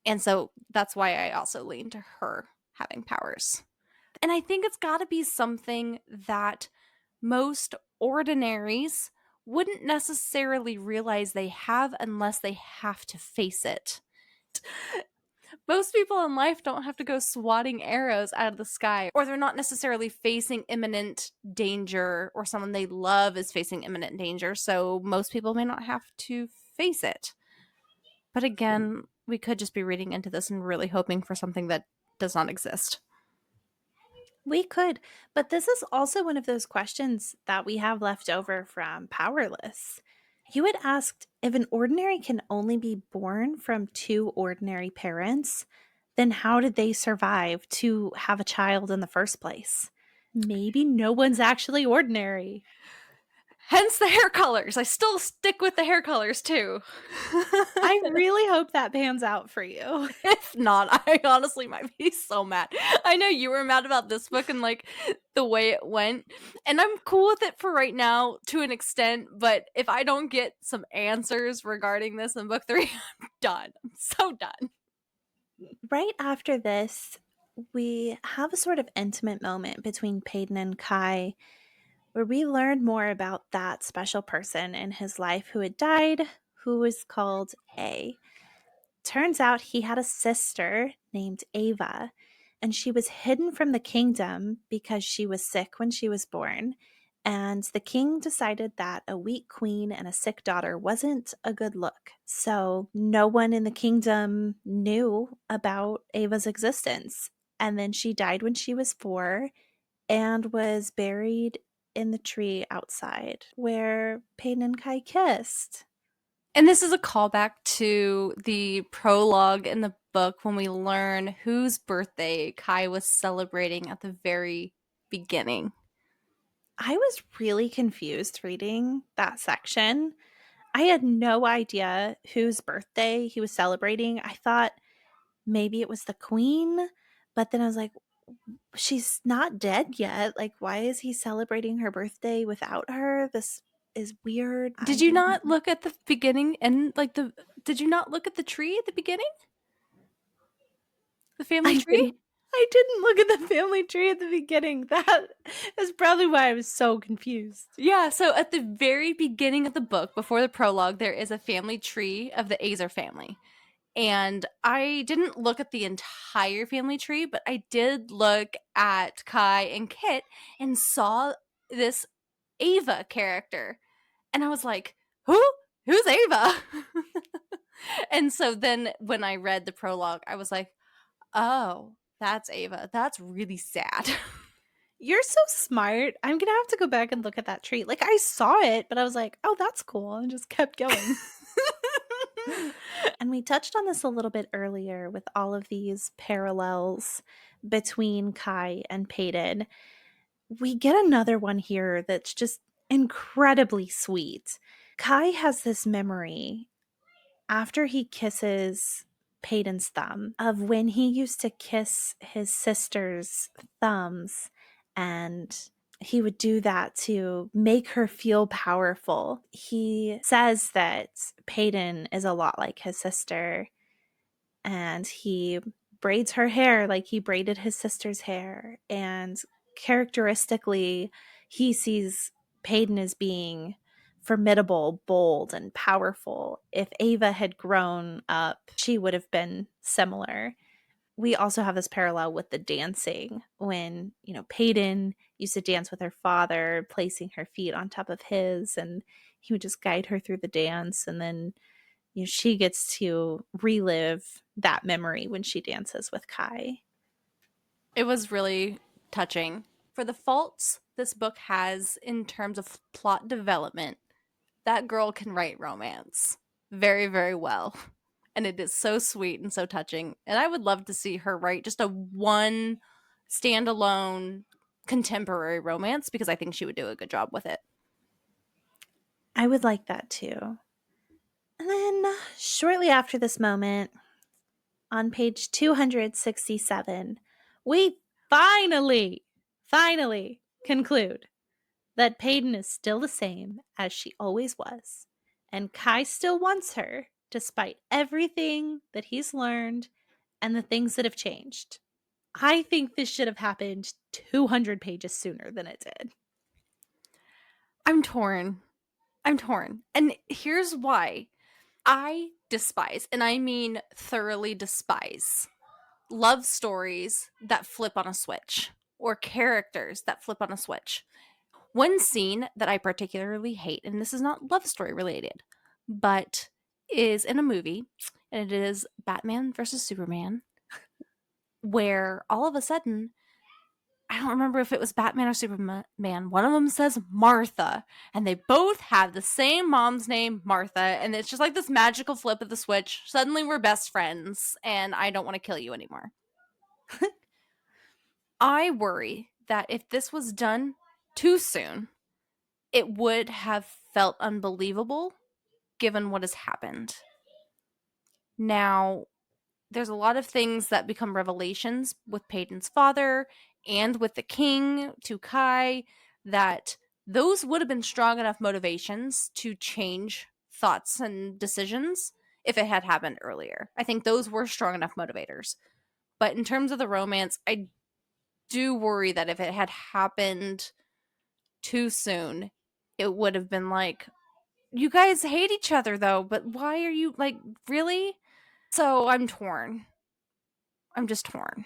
Speaker 2: And so that's why I also lean to her having powers. And I think it's got to be something that most ordinaries wouldn't necessarily realize they have unless they have to face it. Most people in life don't have to go swatting arrows out of the sky, or they're not necessarily facing imminent danger, or someone they love is facing imminent danger, so most people may not have to face it. But again, we could just be reading into this and really hoping for something that does not exist.
Speaker 1: We could, but this is also one of those questions that we have left over from Powerless. You had asked if an ordinary can only be born from two ordinary parents, then how did they survive to have a child in the first place? Maybe no one's actually ordinary.
Speaker 2: Hence the hair colors. I still stick with the hair colors too.
Speaker 1: I really hope that pans out for you.
Speaker 2: If not, I honestly might be so mad. I know you were mad about this book and like the way it went, and I'm cool with it for right now to an extent, but if I don't get some answers regarding this in book 3, I'm done. I'm so done.
Speaker 1: Right after this, we have a sort of intimate moment between Paedon and Kai where we learn more about that special person in his life who had died, who was called A. Turns out he had a sister named Ava, and she was hidden from the kingdom because she was sick when she was born. And the king decided that a weak queen and a sick daughter wasn't a good look. So no one in the kingdom knew about Ava's existence. And then she died when she was 4 and was buried in the tree outside where Paedon and Kai kissed.
Speaker 2: And this is a callback to the prologue in the book when we learn whose birthday Kai was celebrating at the very beginning.
Speaker 1: I was really confused reading that section. I had no idea whose birthday he was celebrating. I thought maybe it was the queen, but then I was like, she's not dead yet. Like, why is he celebrating her birthday without her? This is weird. I
Speaker 2: Did you
Speaker 1: didn't
Speaker 2: not
Speaker 1: know.
Speaker 2: look at the beginning and like did you not look at the tree at the beginning? The family
Speaker 1: I
Speaker 2: tree?
Speaker 1: didn't. I didn't look at the family tree at the beginning. That is probably why I was so confused.
Speaker 2: Yeah, so at the very beginning of the book, before the prologue, there is a family tree of the Azer family. And I didn't look at the entire family tree, but I did look at Kai and Kit and saw this Ava character. And I was like, who? Who's Ava? And so then when I read the prologue, I was like, oh, that's Ava. That's really sad.
Speaker 1: You're so smart. I'm gonna have to go back and look at that tree. Like I saw it, but I was like, "Oh, that's cool," and just kept going. And we touched on this a little bit earlier with all of these parallels between Kai and Paedon. We get another one here that's just incredibly sweet. Kai has this memory after he kisses Paedon's thumb of when he used to kiss his sister's thumbs, and he would do that to make her feel powerful. He says that Paedon is a lot like his sister, and he braids her hair like he braided his sister's hair. And characteristically, he sees Paedon as being formidable, bold, and powerful. If Ava had grown up, she would have been similar. We also have this parallel with the dancing when, Paedon used to dance with her father, placing her feet on top of his, and he would just guide her through the dance. And then she gets to relive that memory when she dances with Kai.
Speaker 2: It was really touching. For the faults this book has in terms of plot development, that girl can write romance very, very well. And it is so sweet and so touching. And I would love to see her write just a one standalone contemporary romance because I think she would do a good job with it.
Speaker 1: I would like that too. And then shortly after this moment, on page 267, we finally conclude that Paedon is still the same as she always was, and Kai still wants her despite everything that he's learned and the things that have changed. I think this should have happened 200 pages sooner than it did.
Speaker 2: I'm torn. And here's why. I despise, and I mean thoroughly despise, love stories that flip on a switch or characters that flip on a switch. One scene that I particularly hate, and this is not love story related, but is in a movie, and it is Batman versus Superman, where all of a sudden, I don't remember if it was Batman or Superman, one of them says Martha, and they both have the same mom's name, Martha, and it's just like this magical flip of the switch. Suddenly we're best friends, and I don't want to kill you anymore. I worry that if this was done too soon, it would have felt unbelievable given what has happened. Now, there's a lot of things that become revelations with Paedon's father and with the king to Kai that those would have been strong enough motivations to change thoughts and decisions if it had happened earlier. I think those were strong enough motivators. But in terms of the romance, I do worry that if it had happened too soon, it would have been like, you guys hate each other though, but why are you like, really? So I'm torn. I'm just torn.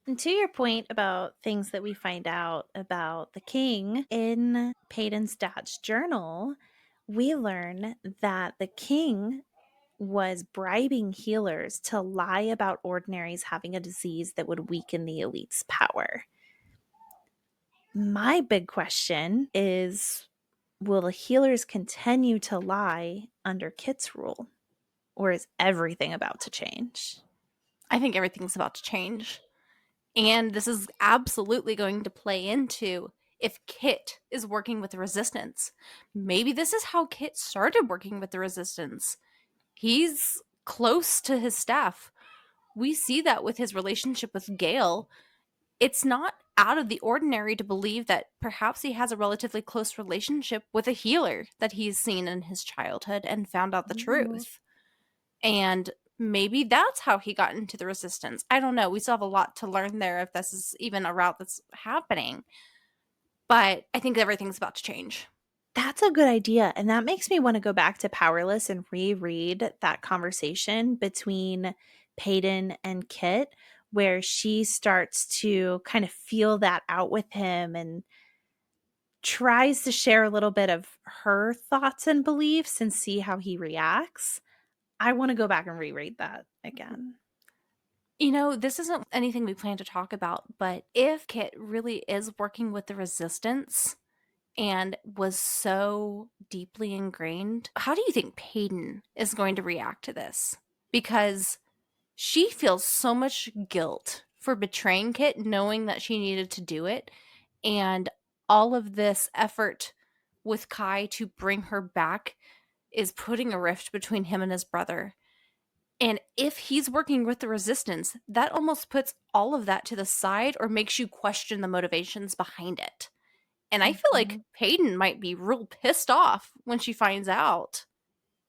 Speaker 1: And to your point about things that we find out about the king, in Paedon's dad's journal, we learn that the king was bribing healers to lie about ordinaries having a disease that would weaken the elite's power. My big question is, will the healers continue to lie under Kit's rule? Or is everything about to change?
Speaker 2: I think everything's about to change. And this is absolutely going to play into if Kit is working with the resistance. Maybe this is how Kit started working with the resistance. He's close to his staff. We see that with his relationship with Gale. It's not out of the ordinary to believe that perhaps he has a relatively close relationship with a healer that he's seen in his childhood and found out the truth. And maybe that's how he got into the resistance. I don't know. We still have a lot to learn there if this is even a route that's happening. But I think everything's about to change.
Speaker 1: That's a good idea, and that makes me wanna go back to Powerless and reread that conversation between Paedyn and Kit, where she starts to kind of feel that out with him and tries to share a little bit of her thoughts and beliefs and see how he reacts. I wanna go back and reread that again.
Speaker 2: This isn't anything we plan to talk about, but if Kit really is working with the resistance and was so deeply ingrained, how do you think Paedyn is going to react to this? Because she feels so much guilt for betraying Kit, knowing that she needed to do it, and all of this effort with Kai to bring her back is putting a rift between him and his brother. And if he's working with the resistance, that almost puts all of that to the side or makes you question the motivations behind it. And I feel like
Speaker 1: Mhm.
Speaker 2: Paedyn might be real pissed off when she finds out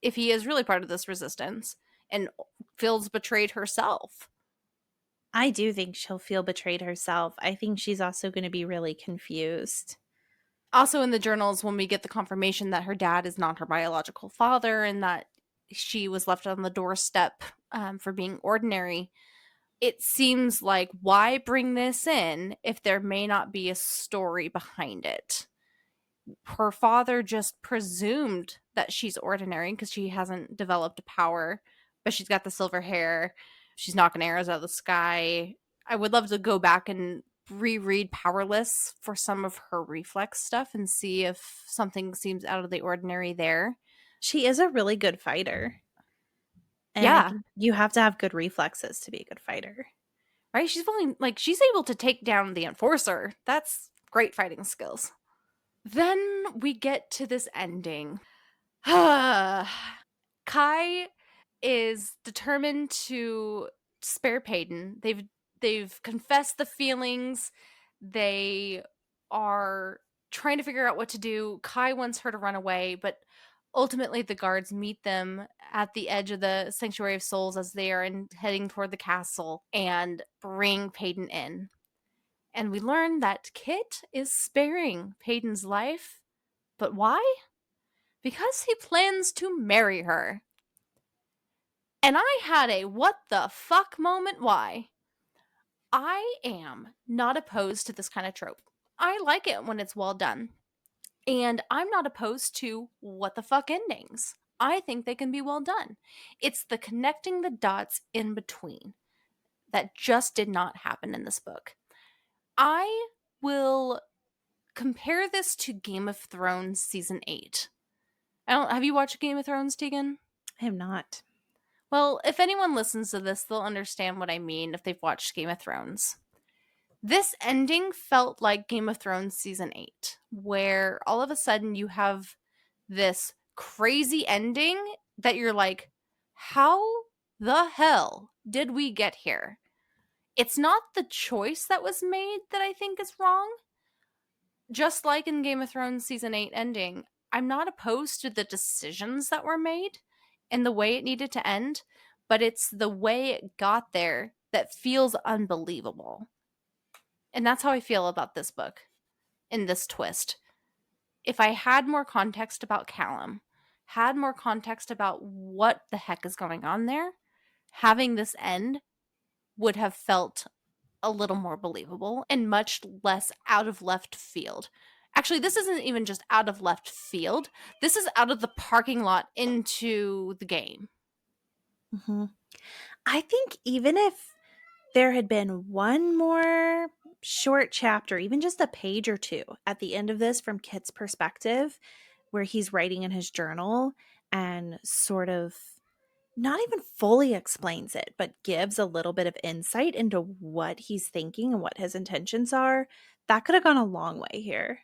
Speaker 2: if he is really part of this resistance and feels betrayed herself.
Speaker 1: I do think she'll feel betrayed herself. I think she's also gonna be really confused.
Speaker 2: Also, in the journals, when we get the confirmation that her dad is not her biological father and that she was left on the doorstep for being ordinary, it seems like why bring this in if there may not be a story behind it? Her father just presumed that she's ordinary because she hasn't developed a power, but she's got the silver hair. She's knocking arrows out of the sky. I would love to go back and reread Powerless for some of her reflex stuff and see if something seems out of the ordinary there.
Speaker 1: She is a really good fighter, and I
Speaker 2: Yeah,
Speaker 1: think you have to have good reflexes to be a good fighter.
Speaker 2: right? She's able to take down the enforcer. That's great fighting skills. Then we get to this ending. Kai is determined to spare Paedyn. They've confessed the feelings. They are trying to figure out what to do. Kai wants her to run away, but ultimately the guards meet them at the edge of the Sanctuary of Souls as they are heading toward the castle and bring Paedyn in. And we learn that Kit is sparing Paedyn's life. But why? Because he plans to marry her. And I had a what the fuck moment. Why? I am not opposed to this kind of trope. I like it when it's well done. And I'm not opposed to what the fuck endings. I think they can be well done. It's the connecting the dots in between that just did not happen in this book. I will compare this to Game of Thrones season 8. I don't have you watched Game of Thrones, Tegan?
Speaker 1: I am not.
Speaker 2: Well, if anyone listens to this, they'll understand what I mean if they've watched Game of Thrones. This ending felt like Game of Thrones season 8, where all of a sudden you have this crazy ending that you're like, how the hell did we get here? It's not the choice that was made that I think is wrong. Just like in Game of Thrones season 8 ending, I'm not opposed to the decisions that were made and the way it needed to end, but it's the way it got there that feels unbelievable. And that's how I feel about this book in this twist. If I had more context about Callum, had more context about what the heck is going on there, having this end would have felt a little more believable and much less out of left field. Actually, this isn't even just out of left field. This is out of the parking lot into the game.
Speaker 1: Mhm. I think even if there had been one more short chapter, even just a page or two at the end of this from Kit's perspective, where he's writing in his journal and sort of not even fully explains it, but gives a little bit of insight into what he's thinking and what his intentions are, that could have gone a long way here.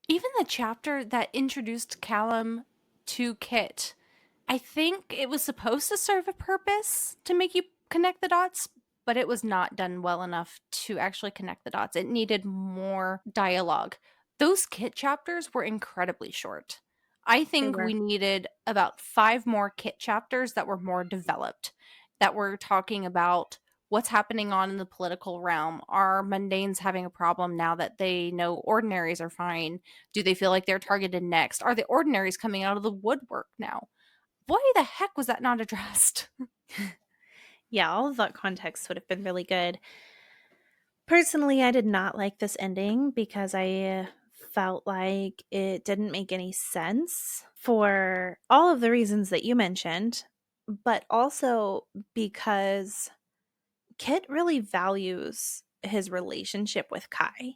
Speaker 2: Even the chapter that introduced Callum to Kit, I think it was supposed to serve a purpose to make you connect the dots, but it was not done well enough to actually connect the dots. It needed more dialogue. Those Kit chapters were incredibly short. I
Speaker 1: They
Speaker 2: think
Speaker 1: were.
Speaker 2: we needed about 5 more Kit chapters that were more developed, that were talking about what's happening on in the political realm. Are mundanes having a problem now that they know ordinaries are fine? Do they feel like they're targeted next? Are the ordinaries coming out of the woodwork now? Why the heck was that not addressed?
Speaker 1: Yeah, all of that context would have been really good. Personally, I did not like this ending because I felt like it didn't make any sense for all of the reasons that you mentioned, but also because Kit really values his relationship with Kai,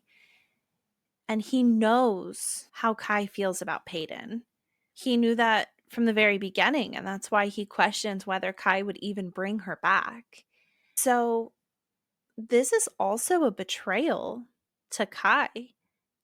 Speaker 1: and he knows how Kai feels about Paedyn. He knew that from the very beginning, and that's why he questions whether Kai would even bring her back. So, this is also a betrayal to Kai,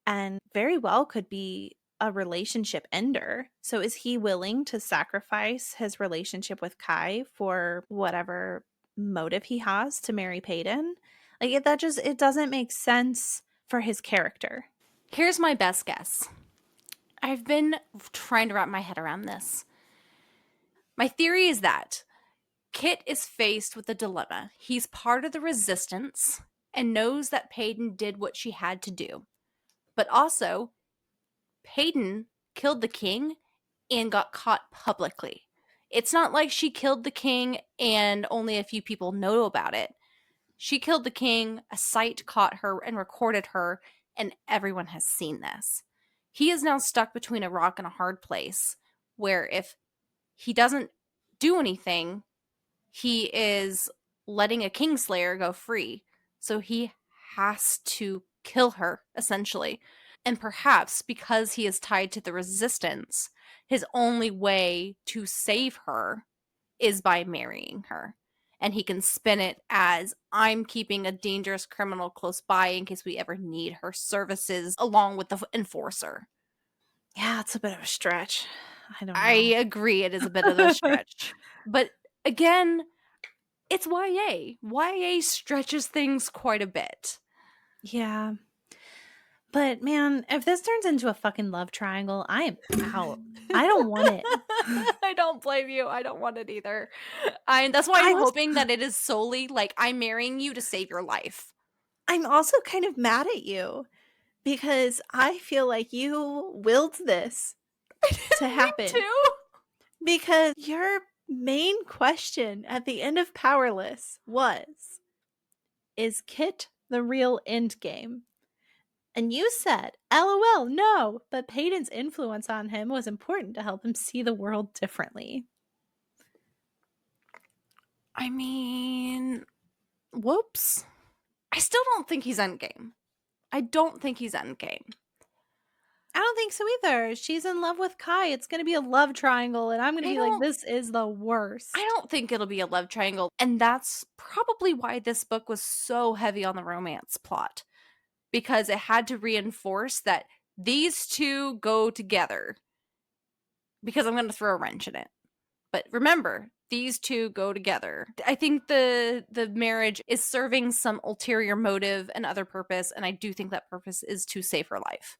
Speaker 1: and very well could be a relationship ender. So is he willing to sacrifice his relationship with Kai for whatever motive he has to marry Paedyn? Like it doesn't make sense for his character.
Speaker 2: Here's my best guess. I've been trying to wrap my head around this. My theory is that Kit is faced with a dilemma. He's part of the resistance and knows that Paedyn did what she had to do. But also, Paedyn killed the king and got caught publicly. It's not like she killed the king and only a few people know about it. She killed the king, a site caught her and recorded her, and everyone has seen this. He is now stuck between a rock and a hard place where if he doesn't do anything, he is letting a kingslayer go free. So he has to kill her, essentially. And perhaps because he is tied to the resistance, his only way to save her is by marrying her. And he can spin it as I'm keeping a dangerous criminal close by in case we ever need her services along with the enforcer.
Speaker 1: Yeah, it's a bit of a stretch. I don't
Speaker 2: I
Speaker 1: know.
Speaker 2: agree it is a bit of a stretch. But again, it's YA. YA stretches things quite a bit.
Speaker 1: Yeah. But man, if this turns into a fucking love triangle, I am out. I don't want it.
Speaker 2: I don't blame you. I don't want it either. That's why I'm
Speaker 1: I was
Speaker 2: hoping that it is solely like I'm marrying you to save your life.
Speaker 1: I'm also kind of mad at you because I feel like you willed this to
Speaker 2: Me
Speaker 1: happen
Speaker 2: too.
Speaker 1: because your main question at the end of Powerless was, is Kit the real end game? And you said, LOL, no, but Paydon's influence on him was important to help him see the world differently.
Speaker 2: I mean, whoops. I still don't think he's endgame. I don't think he's endgame.
Speaker 1: I don't think so either. She's in love with Kai. It's going to be a love triangle, and I'm going to
Speaker 2: I
Speaker 1: be like,
Speaker 2: don't
Speaker 1: this is the
Speaker 2: I
Speaker 1: worst.
Speaker 2: don't think it'll be a love triangle. And that's probably why this book was so heavy on the romance plot, because it had to reinforce that these two go together. Because I'm going to throw a wrench in it. But remember, these two go together. I think the marriage is serving some ulterior motive and other purpose, and I do think that purpose is to save her life.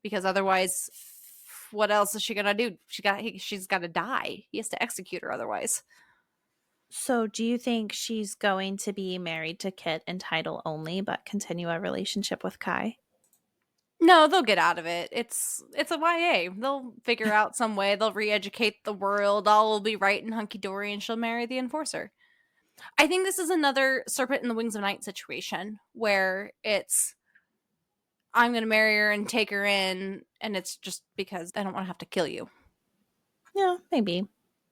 Speaker 2: Because otherwise, what else is she gonna do? She's got to die. He has to execute her otherwise.
Speaker 1: So, do you think she's going to be married to Kit in title only, but continue a relationship with Kai?
Speaker 2: No, they'll get out of it. It's a YA. They'll figure out some way. They'll re-educate the world. All will be right and hunky dory, and she'll marry the enforcer. I think this is another Serpent in the Wings of Night situation where it's I'm going to marry her and take her in, and it's just because I don't want to have to kill you.
Speaker 1: Yeah, maybe.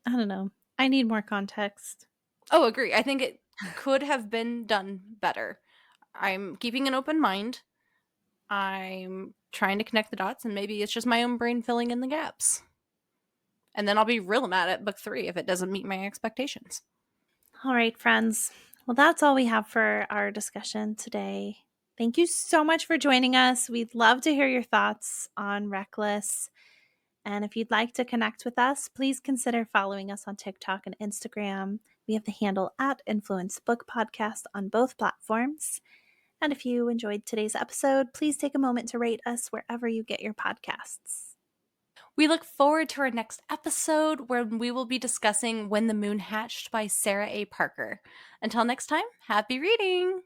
Speaker 1: I don't know. I need more context.
Speaker 2: Oh, agree. I think it could have been done better. I'm keeping an open mind. I'm trying to connect the dots, and maybe it's just my own brain filling in the gaps. And then I'll be real mad at book 3 if it doesn't meet my expectations.
Speaker 1: All right, friends. Well, that's all we have for our discussion today. Thank you so much for joining us. We'd love to hear your thoughts on Reckless. And if you'd like to connect with us, please consider following us on TikTok and Instagram. We have the handle at Influence Book Podcast on both platforms. And if you enjoyed today's episode, please take a moment to rate us wherever you get your podcasts.
Speaker 2: We look forward to our next episode where we will be discussing When the Moon Hatched by Sarah A. Parker. Until next time, happy reading!